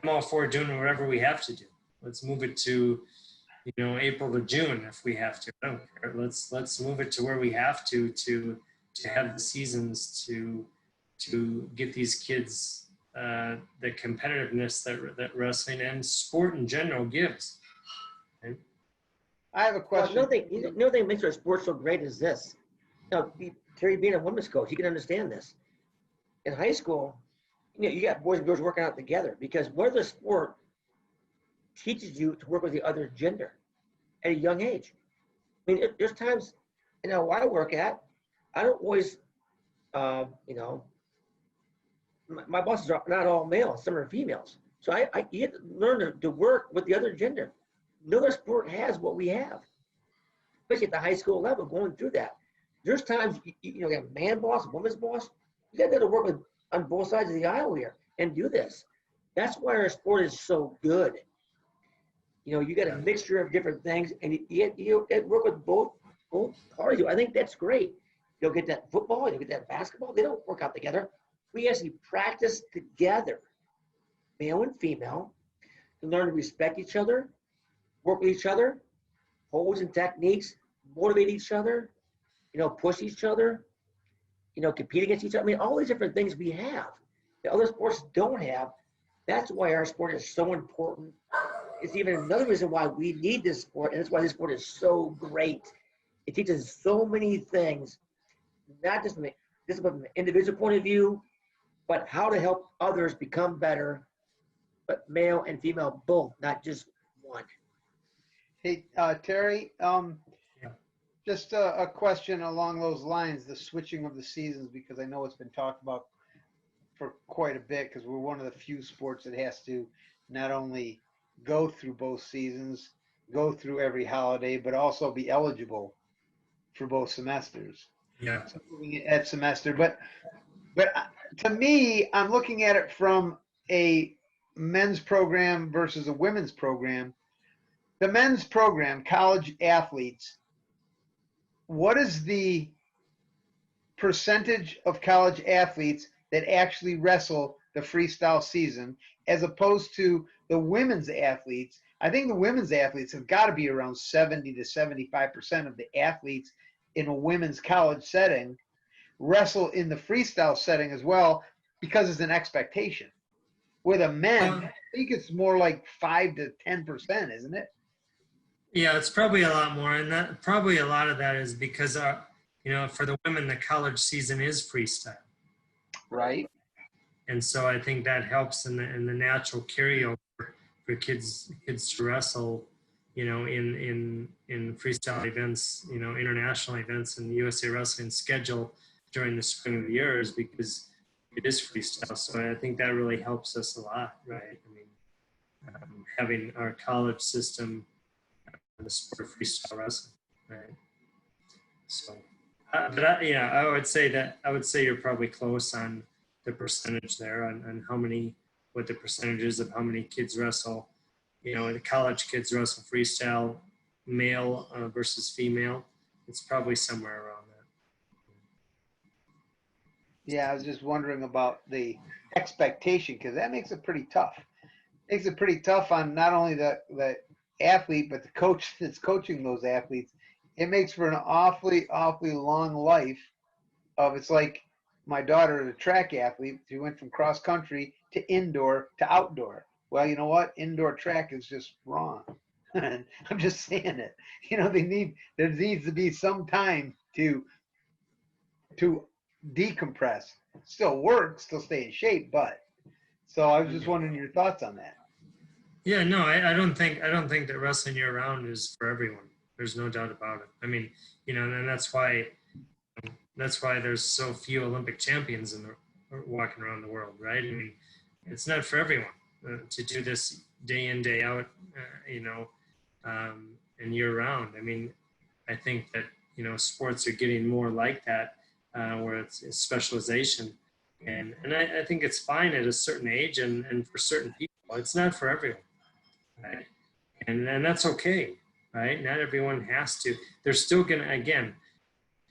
I'm all for doing whatever we have to do. Let's move it to April to June if we have to. I don't care. Let's move it to where we have to have the seasons to get these kids the competitiveness that wrestling and sport in general gives. Okay? I have a question. Another thing that makes our sport so great is this. Now, Terry being a women's coach, you can understand this. In high school, you got boys and girls working out together because what other sport teaches you to work with the other gender at a young age? I mean, there's times, where I work at, I don't always, my bosses are not all male, some are females. So you get to learn to work with the other gender. No other sport has what we have, especially at the high school level, going through that. There's times, you have a man boss, a woman's boss. You got to work with on both sides of the aisle here and do this. That's why our sport is so good. You got a mixture of different things, and you work with both parties. I think that's great. You'll get that football, you'll get that basketball. They don't work out together. We actually practice together, male and female, to learn to respect each other, work with each other, holds and techniques, motivate each other, push each other, compete against each other. I mean, all these different things we have that other sports don't have. That's why our sport is so important. It's even another reason why we need this sport, and that's why this sport is so great. It teaches so many things, not just from an individual point of view, but how to help others become better, but male and female both, not just one. Hey, Terry, just a question along those lines, the switching of the seasons, because I know it's been talked about for quite a bit, because we're one of the few sports that has to not only go through both seasons, go through every holiday, but also be eligible for both semesters. Yeah. So moving at semester, but to me, I'm looking at it from a men's program versus a women's program. The men's program, college athletes, what is the percentage of college athletes that actually wrestle the freestyle season as opposed to the women's athletes. I think the women's athletes have got to be around 70 to 75% of the athletes in a women's college setting wrestle in the freestyle setting as well because it's an expectation. With the men, I think it's more like 5 to 10%, isn't it? Yeah, it's probably a lot more, and that probably a lot of that is because for the women, the college season is freestyle, right? And so I think that helps in the natural carryover for kids to wrestle, in freestyle events, international events, and the USA Wrestling schedule during the spring of the year is because it is freestyle. So I think that really helps us a lot, right? I mean, having our college system the sport of freestyle wrestling, right? So, I would say you're probably close on the percentage there on what the percentages of how many kids wrestle. The college kids wrestle freestyle, male versus female. It's probably somewhere around that. Yeah, I was just wondering about the expectation because that makes it pretty tough. Makes it pretty tough on not only the athlete, but the coach that's coaching those athletes. It makes for an awfully long life it's like my daughter is a track athlete. She went from cross country to indoor to outdoor. Well, you know what? Indoor track is just wrong. I'm just saying it. There needs to be some time to decompress. Still work, still stay in shape, but so I was just wondering your thoughts on that. Yeah, no, I don't think that wrestling year round is for everyone. There's no doubt about it. I mean, and that's why there's so few Olympic champions walking around the world, right? I mean, it's not for everyone to do this day in, day out, and year round. I mean, I think that, sports are getting more like that, where it's specialization. And I think it's fine at a certain age and for certain people. It's not for everyone, right? And that's okay, right? Not everyone has to. They're still going to, again,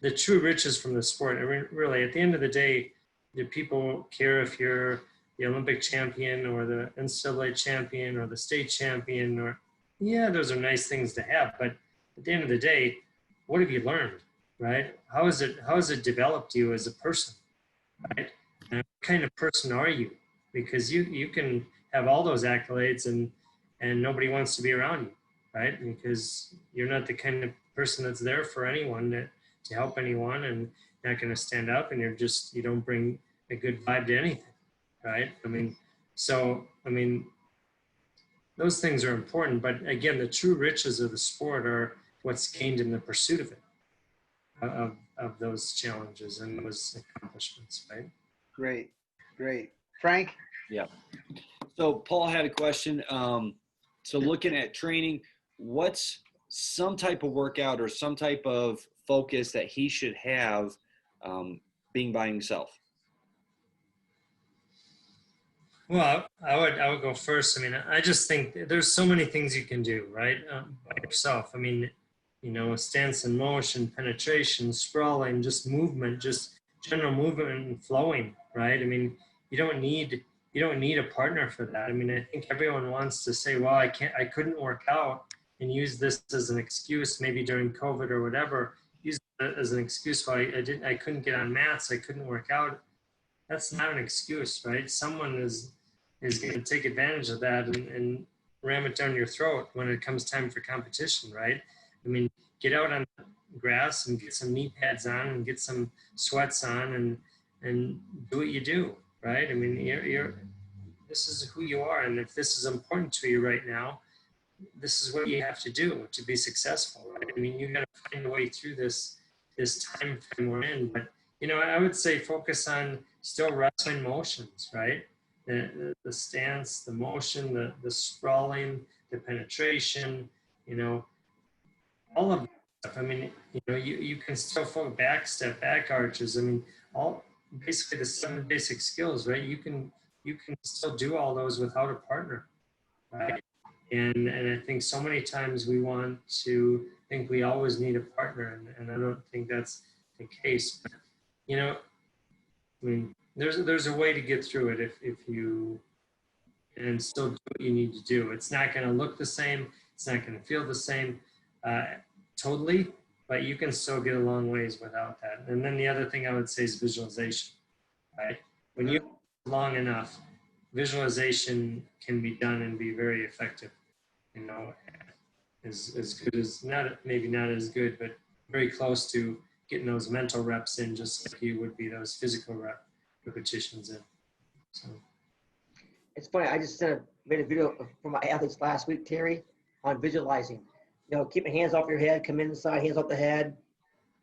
the true riches from the sport. I mean, really, at the end of the day, do people care if you're the Olympic champion or the NCAA champion or the state champion? Yeah, those are nice things to have. But at the end of the day, what have you learned, right? How has it developed you as a person, right? And what kind of person are you? Because you can have all those accolades and nobody wants to be around you, right? Because you're not the kind of person that's there for anyone to help anyone and not going to stand up, and you don't bring a good vibe to anything, right? I mean, those things are important, but again, the true riches of the sport are what's gained in the pursuit of it, of those challenges and those accomplishments, right? Great. Frank? Yeah. So Paul had a question. So looking at training, what's some type of workout or some type of focus that he should have being by himself? Well, I would go first. I mean, I just think there's so many things you can do, right, by yourself. I mean, stance and motion, penetration, sprawling, just movement, just general movement and flowing, right? I mean, you don't need a partner for that. I mean, I think everyone wants to say, well, I couldn't work out, and use this as an excuse, maybe during COVID or whatever, use it as an excuse why I couldn't get on mats, I couldn't work out. That's not an excuse, right? Someone is going to take advantage of that and ram it down your throat when it comes time for competition, right? I mean, get out on the grass and get some knee pads on and get some sweats on and do what you do, right? I mean, this is who you are, and if this is important to you right now, this is what you have to do to be successful, right? I mean, you got to find a way through this time frame we're in. But I would say focus on still wrestling motions, right? The stance, the motion, the sprawling, the penetration, all of that stuff. I mean, you can still focus back step, back arches. I mean, basically the 7 basic skills, right? You can still do all those without a partner, right? And I think so many times we want to think we always need a partner, and I don't think that's the case. But, I mean, there's a way to get through it if you and still do what you need to do. It's not going to look the same. It's not going to feel the same totally, but you can still get a long ways without that. And then the other thing I would say is visualization, right? When you long enough, visualization can be done and be very effective. You know, as good as maybe not as good, but very close to getting those mental reps in, just like you would be those physical repetitions in. So. It's funny. I just made a video for my athletes last week, Terry, on visualizing. You know, keep your hands off your head, come inside, hands off the head.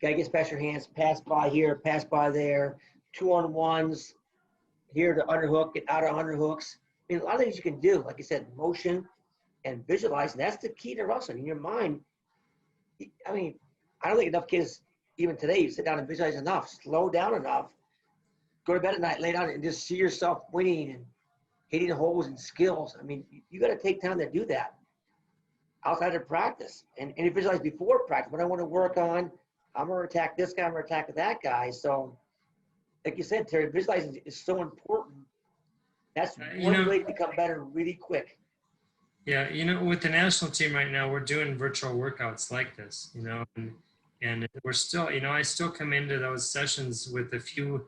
Guy gets past your hands, pass by here, pass by there. 2-on-1s, here to underhook, get out of underhooks. I mean, a lot of things you can do, like you said, motion and visualizing. That's the key to wrestling. In your mind, I mean, I don't think enough kids, even today, you sit down and visualize enough, slow down enough, go to bed at night, lay down and just see yourself winning and hitting holes and skills. I mean, you got to take time to do that outside of practice. And you visualize before practice. What I want to work on, I'm going to attack this guy, I'm going to attack that guy. So, like you said, Terry, visualizing is so important. That's one way to become better really quick. Yeah, you know, with the national team right now, we're doing virtual workouts like this, you know, and we're still, you know, I still come into those sessions with a few,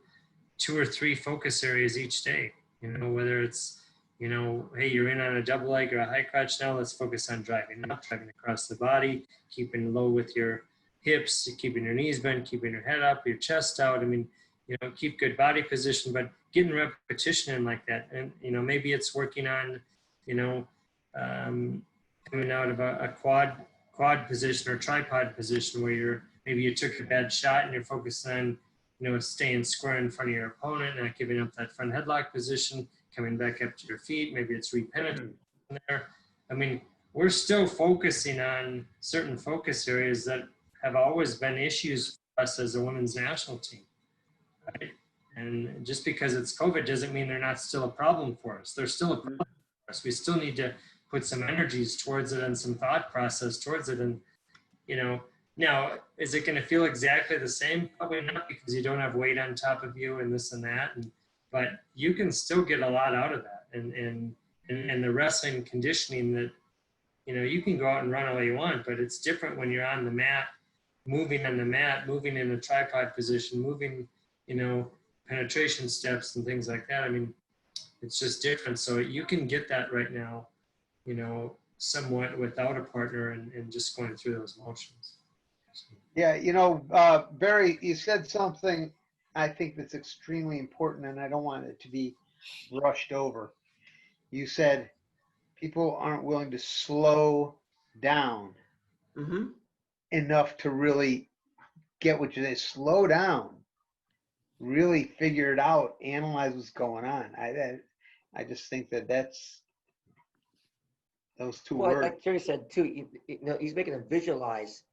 2 or 3 focus areas each day, you know, whether it's, you know, hey, you're in on a double leg or a high crotch now, let's focus on driving up, driving across the body, keeping low with your hips, keeping your knees bent, keeping your head up, your chest out. I mean, you know, keep good body position, but getting repetition in like that. And, you know, maybe it's working on, you know, coming out of a quad position or tripod position where maybe you took a bad shot and you're focused on, you know, staying square in front of your opponent, not giving up that front headlock position, coming back up to your feet. Maybe it's repenetrating there. I mean, we're still focusing on certain focus areas that have always been issues for us as a women's national team, right? And just because it's COVID doesn't mean they're not still a problem for us. They're still a problem for us. We still need to put some energies towards it and some thought process towards it. And, you know, now, is it going to feel exactly the same? Probably not, because you don't have weight on top of you and this and that. But you can still get a lot out of that. And the wrestling conditioning that, you know, you can go out and run all you want, but it's different when you're on the mat, moving on the mat, moving in a tripod position, moving, you know, penetration steps and things like that. I mean, it's just different. So you can get that right now, you know, somewhat without a partner and just going through those motions. Yeah, you know, Barry, you said something I think that's extremely important, and I don't want it to be brushed over. You said people aren't willing to slow down enough to really get what you say. Slow down, really figure it out, analyze what's going on. I just think that's those two Well, words. like Terry said too, you know, he's making them visualize.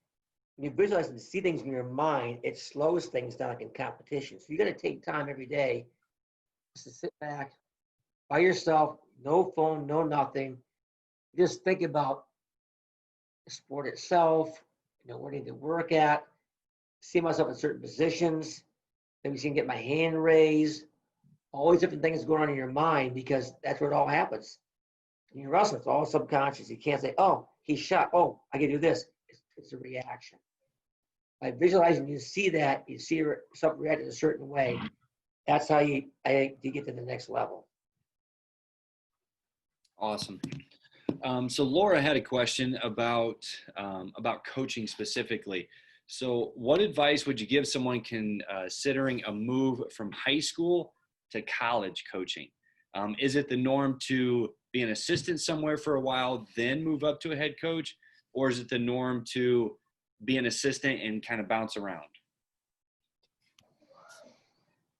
When you visualize and see things in your mind, it slows things down like in competition. So you got to take time every day just to sit back by yourself, no phone, no nothing. Just think about the sport itself, you know, where I need to work at, see myself in certain positions, maybe see get my hand raised, all these different things going on in your mind, because that's where it all happens. In your wrestling, it's all subconscious. You can't say, oh, he shot. Oh, I can do this. It's a reaction. By visualizing, you see that, you see yourself react in a certain way. That's how you get to the next level. Awesome. So Laura had a question about coaching specifically. So what advice would you give someone considering a move from high school to college coaching? Is it the norm to be an assistant somewhere for a while, then move up to a head coach? Or is it the norm to be an assistant and kind of bounce around?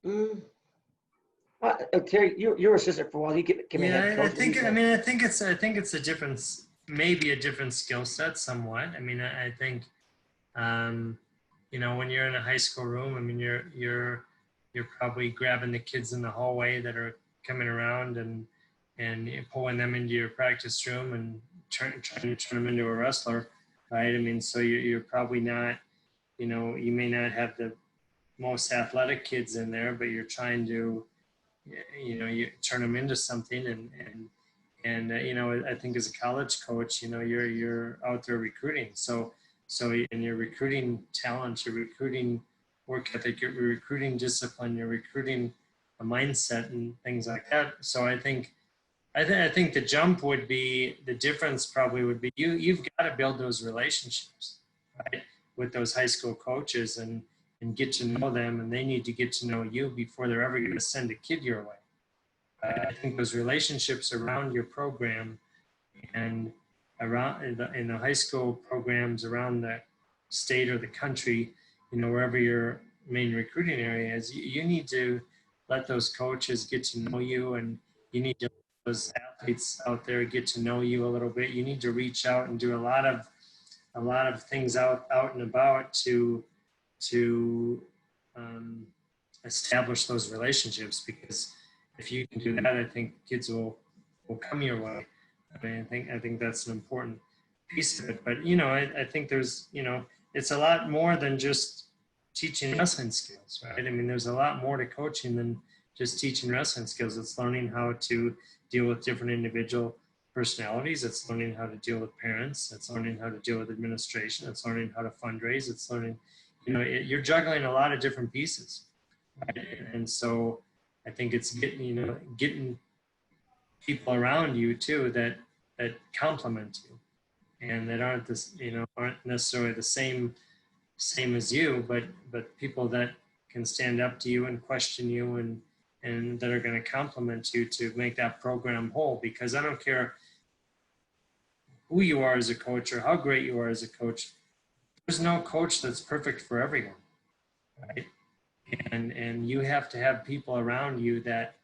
Well, Terry, you were assistant for a while. You came in head coach. I think it's a different, maybe a different skill set somewhat. I mean, I think, you know, when you're in a high school room, I mean, you're probably grabbing the kids in the hallway that are coming around and pulling them into your practice room and trying to turn them into a wrestler, right? I mean, so you're probably not, you know, you may not have the most athletic kids in there, but you're trying to, you turn them into something. And I think as a college coach, you're out there recruiting. So and you're recruiting talent, you're recruiting work ethic, you're recruiting discipline, you're recruiting a mindset and things like that. So I think the jump would be, the difference probably would be you've got to build those relationships, right, with those high school coaches and get to know them, and they need to get to know you before they're ever going to send a kid your way. I think those relationships around your program and around in the high school programs around the state or the country, wherever your main recruiting area is, you need to let those coaches get to know you, and you need to let those athletes out there get to know you a little bit. You need to reach out and do a lot of things out and about to establish those relationships, because if you can do that, I think kids will come your way. I mean, I think that's an important piece of it. But I think there's it's a lot more than just teaching wrestling skills, right? I mean, there's a lot more to coaching than just teaching wrestling skills. It's learning how to deal with different individual personalities. It's learning how to deal with parents. It's learning how to deal with administration. It's learning how to fundraise. It's learning, you're juggling a lot of different pieces, right? And so I think it's getting people around you too that complement you and that aren't necessarily the same as you, but people that can stand up to you and question you and that are going to complement you to make that program whole. Because I don't care who you are as a coach or how great you are as a coach, there's no coach that's perfect for everyone, right? And you have to have people around you that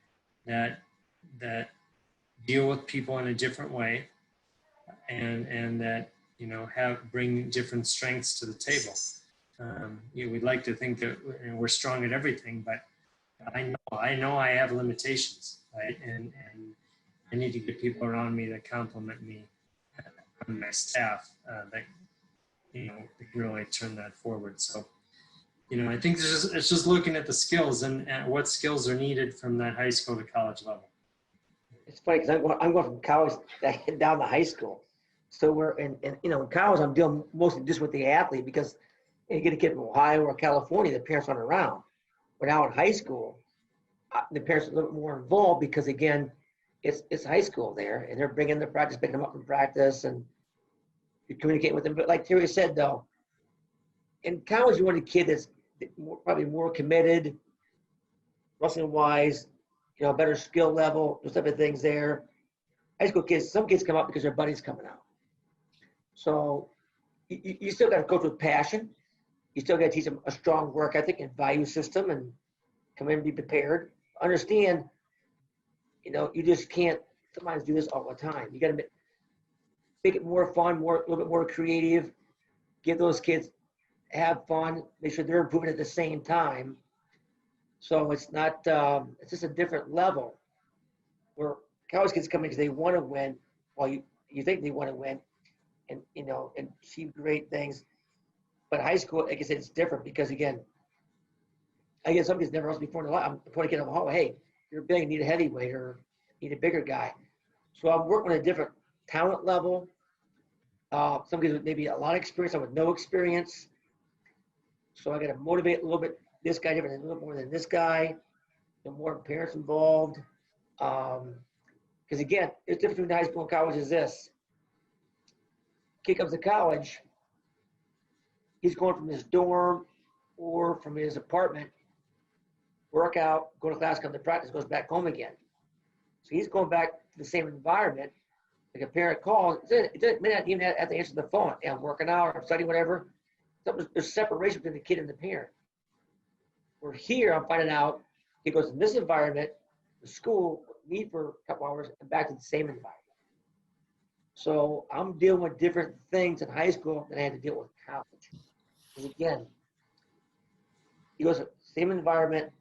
deal with people in a different way, and that bring different strengths to the table. We'd like to think that we're strong at everything, but I know I have limitations, right? And I need to get people around me that complement me on my staff that can really turn that forward. So I think it's just looking at the skills and what skills are needed from that high school to college level. It's funny because I'm going from college down to high school. So we're in college, I'm dealing mostly just with the athlete because you get a kid from Ohio or California, the parents aren't around. But now in high school, the parents are a little bit more involved because, again, it's high school there, and they're bringing the practice, picking them up from practice, and you're communicating with them. But like Terry said, though, in college, you want a kid that's probably more committed, wrestling-wise, better skill level, those type of things there. High school kids, some kids come out because their buddy's coming out. So you still got to coach with passion. You still got to teach them a strong work ethic and value system and come in and be prepared. Understand, you just can't sometimes do this all the time. You got to make it more fun, a little bit more creative, give those kids have fun, make sure they're improving at the same time. So it's not, it's just a different level where college kids come in because they want to win while you think they want to win and achieve great things. But high school, like I said, it's different because, again, I guess some kids never wrestled before in their life. I'm pointing a kid in the hallway, hey, you're big, you need a heavyweight or need a bigger guy. So I'm working on a different talent level. Some kids with maybe a lot of experience, some with no experience. So I got to motivate a little bit this guy different, a little more than this guy, more parents involved. Because again, it's different between high school and college is this. Kid comes to college, he's going from his dorm or from his apartment, work out, go to class, come to practice, goes back home again. So he's going back to the same environment. Like a parent calls, it may not even have to answer the phone. Yeah, I'm working out or I'm studying, whatever. So there's separation between the kid and the parent. Where here, I'm finding out he goes in this environment, the school, meet for a couple hours, and back to the same environment. So I'm dealing with different things in high school than I had to deal with in college. Because again, he goes to the same environment,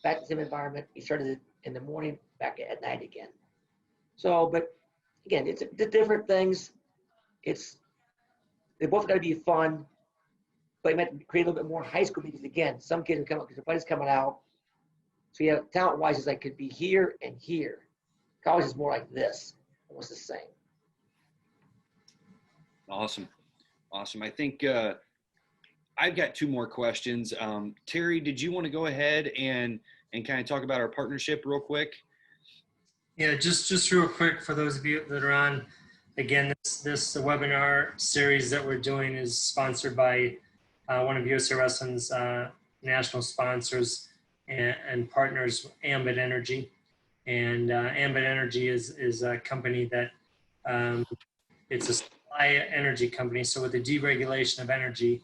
back to the same environment. He started it in the morning, back at night again. So, but again, it's different things. They both got to be fun, but you might create a little bit more high school because again, some kids will come out because their buddy's coming out. So yeah, talent-wise, it's like could be here and here. College is more like this, almost the same. Awesome. I think I've got two more questions. Terry, did you want to go ahead and kind of talk about our partnership real quick? Yeah, just real quick for those of you that are on. Again, this webinar series that we're doing is sponsored by one of USA Wrestling's national sponsors and partners, Ambit Energy. And Ambit Energy is a company that it's a supply energy company. So with the deregulation of energy,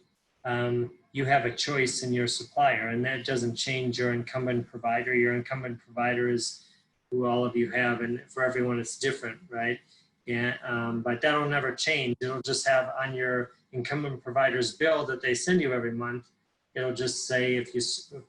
you have a choice in your supplier, and that doesn't change your incumbent provider. Your incumbent provider is who all of you have, and for everyone it's different, right? Yeah, but that'll never change. It'll just have on your incumbent provider's bill that they send you every month, it'll just say if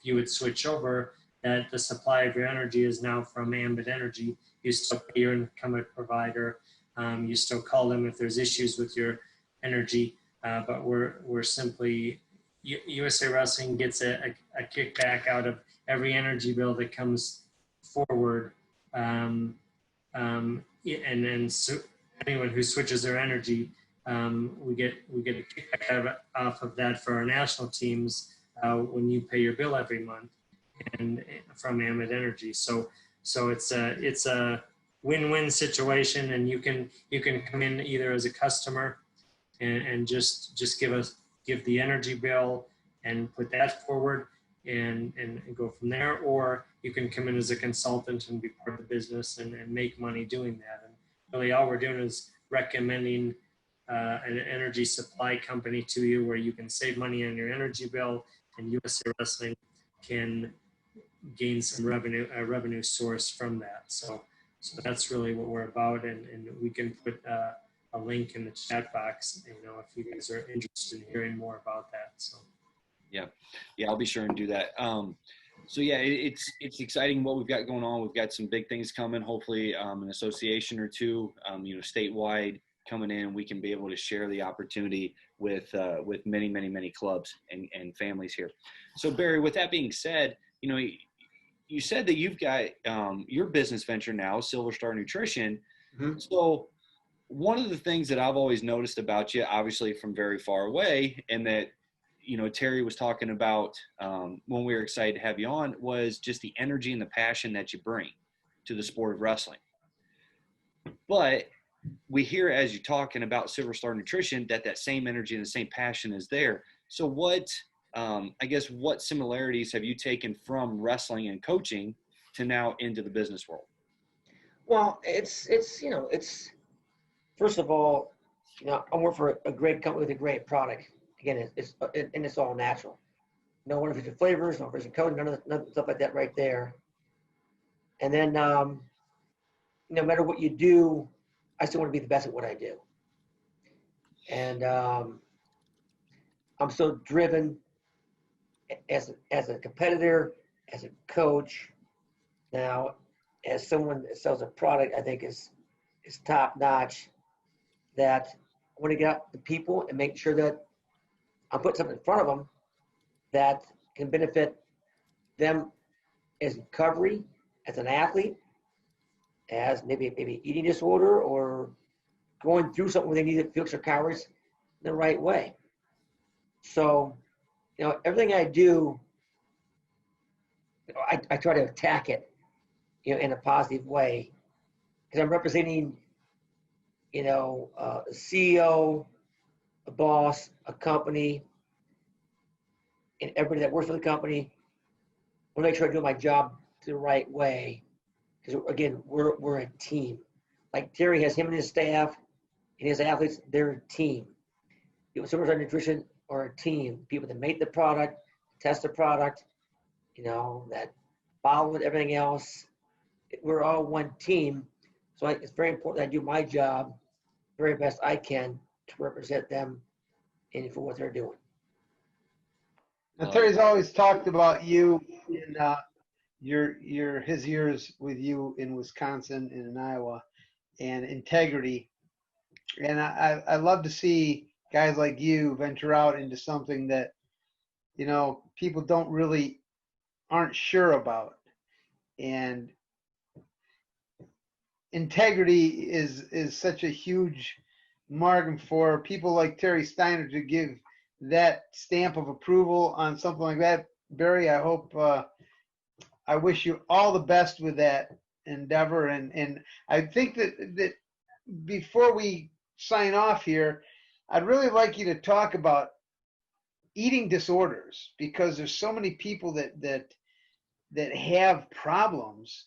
you would switch over, that the supply of your energy is now from Ambit Energy. You still pay your incumbent provider. You still call them if there's issues with your energy, but we're simply, USA Wrestling gets a kickback out of every energy bill that comes forward. And then so anyone who switches their energy, we get a kickback off of that for our national teams when you pay your bill every month, and from Ambit Energy. So it's a win-win situation, and you can come in either as a customer and just give the energy bill and put that forward and go from there, or you can come in as a consultant and be part of the business and make money doing that. And really all we're doing is recommending an energy supply company to you where you can save money on your energy bill, and USA Wrestling can gain some revenue source from that. So that's really what we're about, and we can put a link in the chat box, if you guys are interested in hearing more about that. So yeah, I'll be sure and do that. So yeah, it's exciting what we've got going on. We've got some big things coming, hopefully an association or two, statewide coming in. We can be able to share the opportunity with many clubs and families here. So Barry, with that being said, you said that you've got your business venture now, Silver Star Nutrition. Mm-hmm. So one of the things that I've always noticed about you, obviously from very far away, and that Terry was talking about when we were excited to have you on, was just the energy and the passion that you bring to the sport of wrestling. But we hear, as you're talking about Silver Star Nutrition, that same energy and the same passion is there. So what similarities have you taken from wrestling and coaching to now into the business world? Well, it's first of all, I work for a great company with a great product. Again, it's all natural. No artificial flavors, no artificial coating, none of the stuff like that right there. And then, no matter what you do, I still want to be the best at what I do. And I'm so driven as a competitor, as a coach. Now, as someone that sells a product, I think is top notch. That I want to get out to people and make sure that I'm putting something in front of them that can benefit them as recovery, as an athlete, as maybe eating disorder, or going through something where they need to fix their calories in the right way. So, everything I do, I try to attack it, in a positive way, because I'm representing, a CEO, a boss, a company, and everybody that works for the company. I want to make sure I do my job the right way, because again, we're a team. Like Terry has him and his staff and his athletes, they're a team. Silver Star Nutrition are a team. People that make the product, test the product, that follow it, everything else. We're all one team. So it's very important that I do my job the very best I can to represent them and for what they're doing. Now, Terry's always talked about you in his years with you in Wisconsin and in Iowa, and integrity. And I love to see guys like you venture out into something that people aren't sure about. and integrity is such a huge margin for people like Terry Steiner to give that stamp of approval on something like that. Barry, I hope, I wish you all the best with that endeavor. And I think that before we sign off here, I'd really like you to talk about eating disorders, because there's so many people that have problems,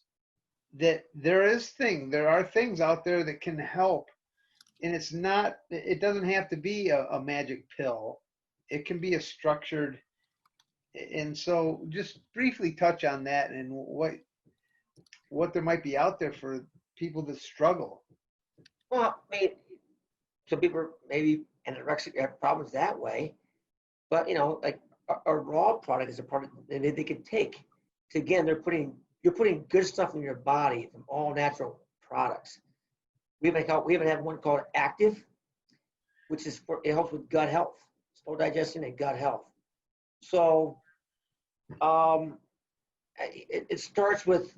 that there are things out there that can help. And it doesn't have to be a magic pill. It can be a structured. And so just briefly touch on that and what there might be out there for people that struggle. Well, I mean, some people maybe anorexic have problems that way, but like a raw product is a product that they can take. So again, you're putting good stuff in your body from all natural products. We even have one called Active, which is it helps with gut health, slow digestion, and gut health. So it starts with,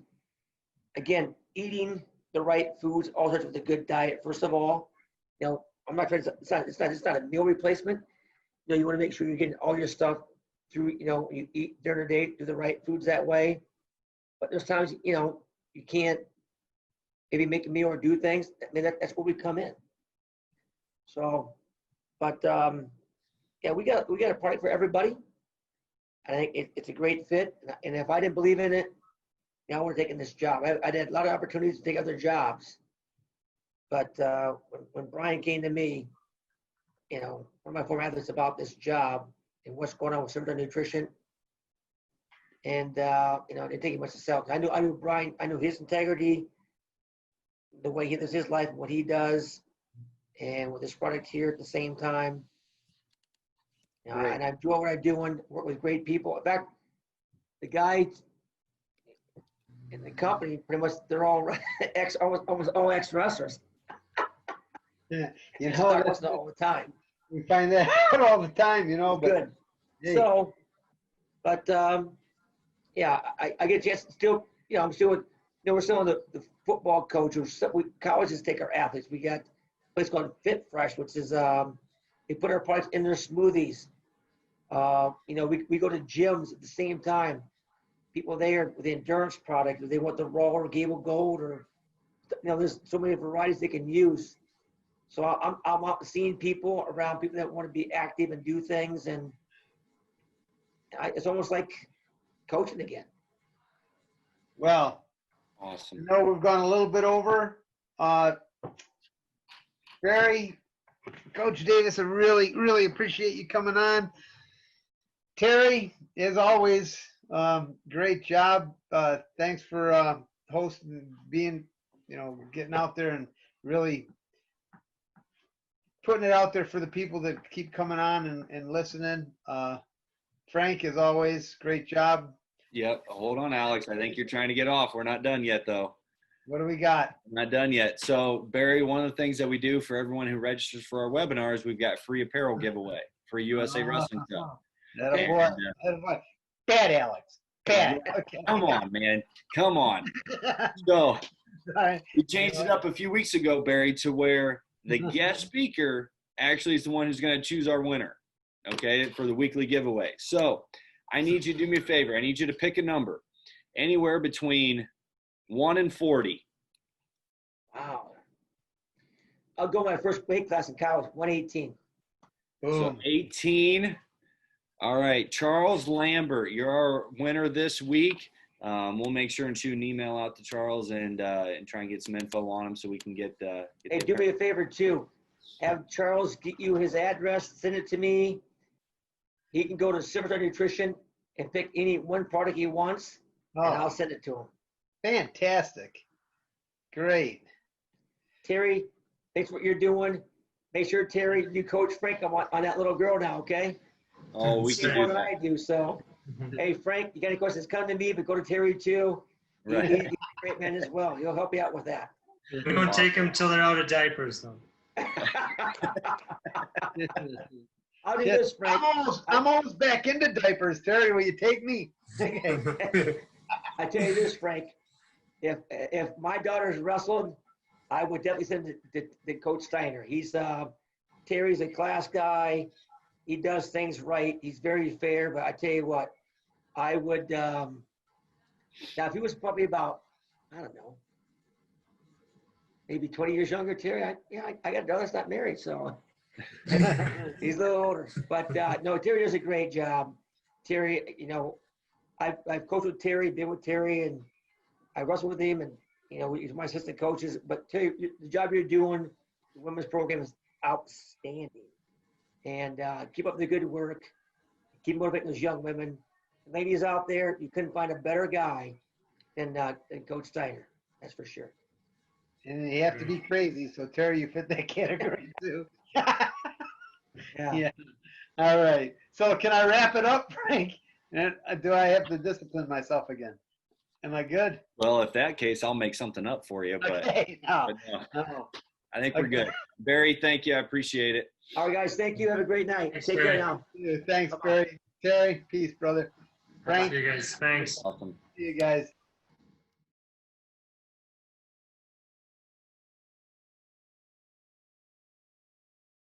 again, eating the right foods. All starts with a good diet. First of all, I'm not trying to. It's not a meal replacement. You want to make sure you're getting all your stuff through. You eat during the day, do the right foods that way. But there's times you can't maybe make a meal or do things. I mean, that's where we come in. So, but yeah, we got a product for everybody. I think it's a great fit. And if I didn't believe in it, I would have taken this job. I had a lot of opportunities to take other jobs. But when Brian came to me, one of my former athletes, about this job and what's going on with Cervital Nutrition, and I didn't take it much to sell. I knew Brian. I knew his integrity, the way he lives his life, what he does, and with this product here at the same time. And I enjoy what I'm doing. Work with great people. In fact, the guys in the company, pretty much, they're all almost all ex-wrestlers. Yeah, That's all the time. We find that out all the time, But good. Hey. So, but yeah, I get a chance to still, I'm still with, we're still on the football coach. Colleges take our athletes. We got a place called Fit Fresh, which is they put our products in their smoothies. We go to gyms at the same time. People there with the endurance product, if they want the raw or Gable Gold, or there's so many varieties they can use. So I'm out seeing people around, people that want to be active and do things, and it's almost like coaching again. Well, Awesome. we've gone a little bit over. Barry, Coach Davis, I really, really appreciate you coming on. Terry, as always, great job. Thanks for hosting, being, getting out there and really putting it out there for the people that keep coming on and listening. Frank, as always, great job. Yep. Hold on, Alex. I think you're trying to get off. We're not done yet, though. What do we got? Not done yet. So, Barry, one of the things that we do for everyone who registers for our webinars, we've got free apparel giveaway for USA Wrestling Show. Boy. Bad, Alex. Bad. Okay. Come on, man. Come on. So, we changed it up a few weeks ago, Barry, to where the guest speaker actually is the one who's going to choose our winner, okay, for the weekly giveaway. So, I need you to do me a favor. I need you to pick a number anywhere between 1 and 40. Wow. I'll go my first weight class in college, 118. So 18. All right. Charles Lambert, you're our winner this week. We'll make sure and shoot an email out to Charles and try and get some info on him so we can get Hey, do me a favor too. Have Charles get you his address, send it to me. He can go to Cervital Nutrition and pick any one product he wants, and I'll send it to him. Fantastic. Great. Terry, thanks for what you're doing. Make sure, Terry, you coach Frank on that little girl now, okay? Oh, we can do more that. than I do. So, hey, Frank, you got any questions, come to me, but go to Terry too. Right. He's a great man as well. He'll help you out with that. We don't take them till they're out of diapers, though. I'll do this, Frank. I'm almost back into diapers. Terry, will you take me? I tell you this, Frank. if my daughters wrestled, I would definitely send to Coach Steiner. Terry's a class guy. He does things right. He's very fair. But I tell you what, I would now if he was probably about, I don't know, maybe 20 years younger, Terry. I got a daughter that's not married, so he's a little older. But no, Terry does a great job. Terry, I've coached with Terry, been with Terry, and I wrestled with him, and he's my assistant coaches. But Terry, the job you're doing, the women's program is outstanding, and keep up the good work. Keep motivating those young women, ladies out there. You couldn't find a better guy than Coach Steiner. That's for sure. And you have to be crazy. So Terry, you fit that category too. Yeah. All right. So can I wrap it up, Frank? And do I have to discipline myself again? Am I good? Well, if that case, I'll make something up for you. But, Okay. No. but no, No. I think we're good. Barry, thank you. I appreciate it. All right, guys. Thank you. Have a great night. Thanks, Take care Barry. now. Thanks, Barry. Terry, peace, brother. Frank, See you guys. Thanks. Awesome. see you guys.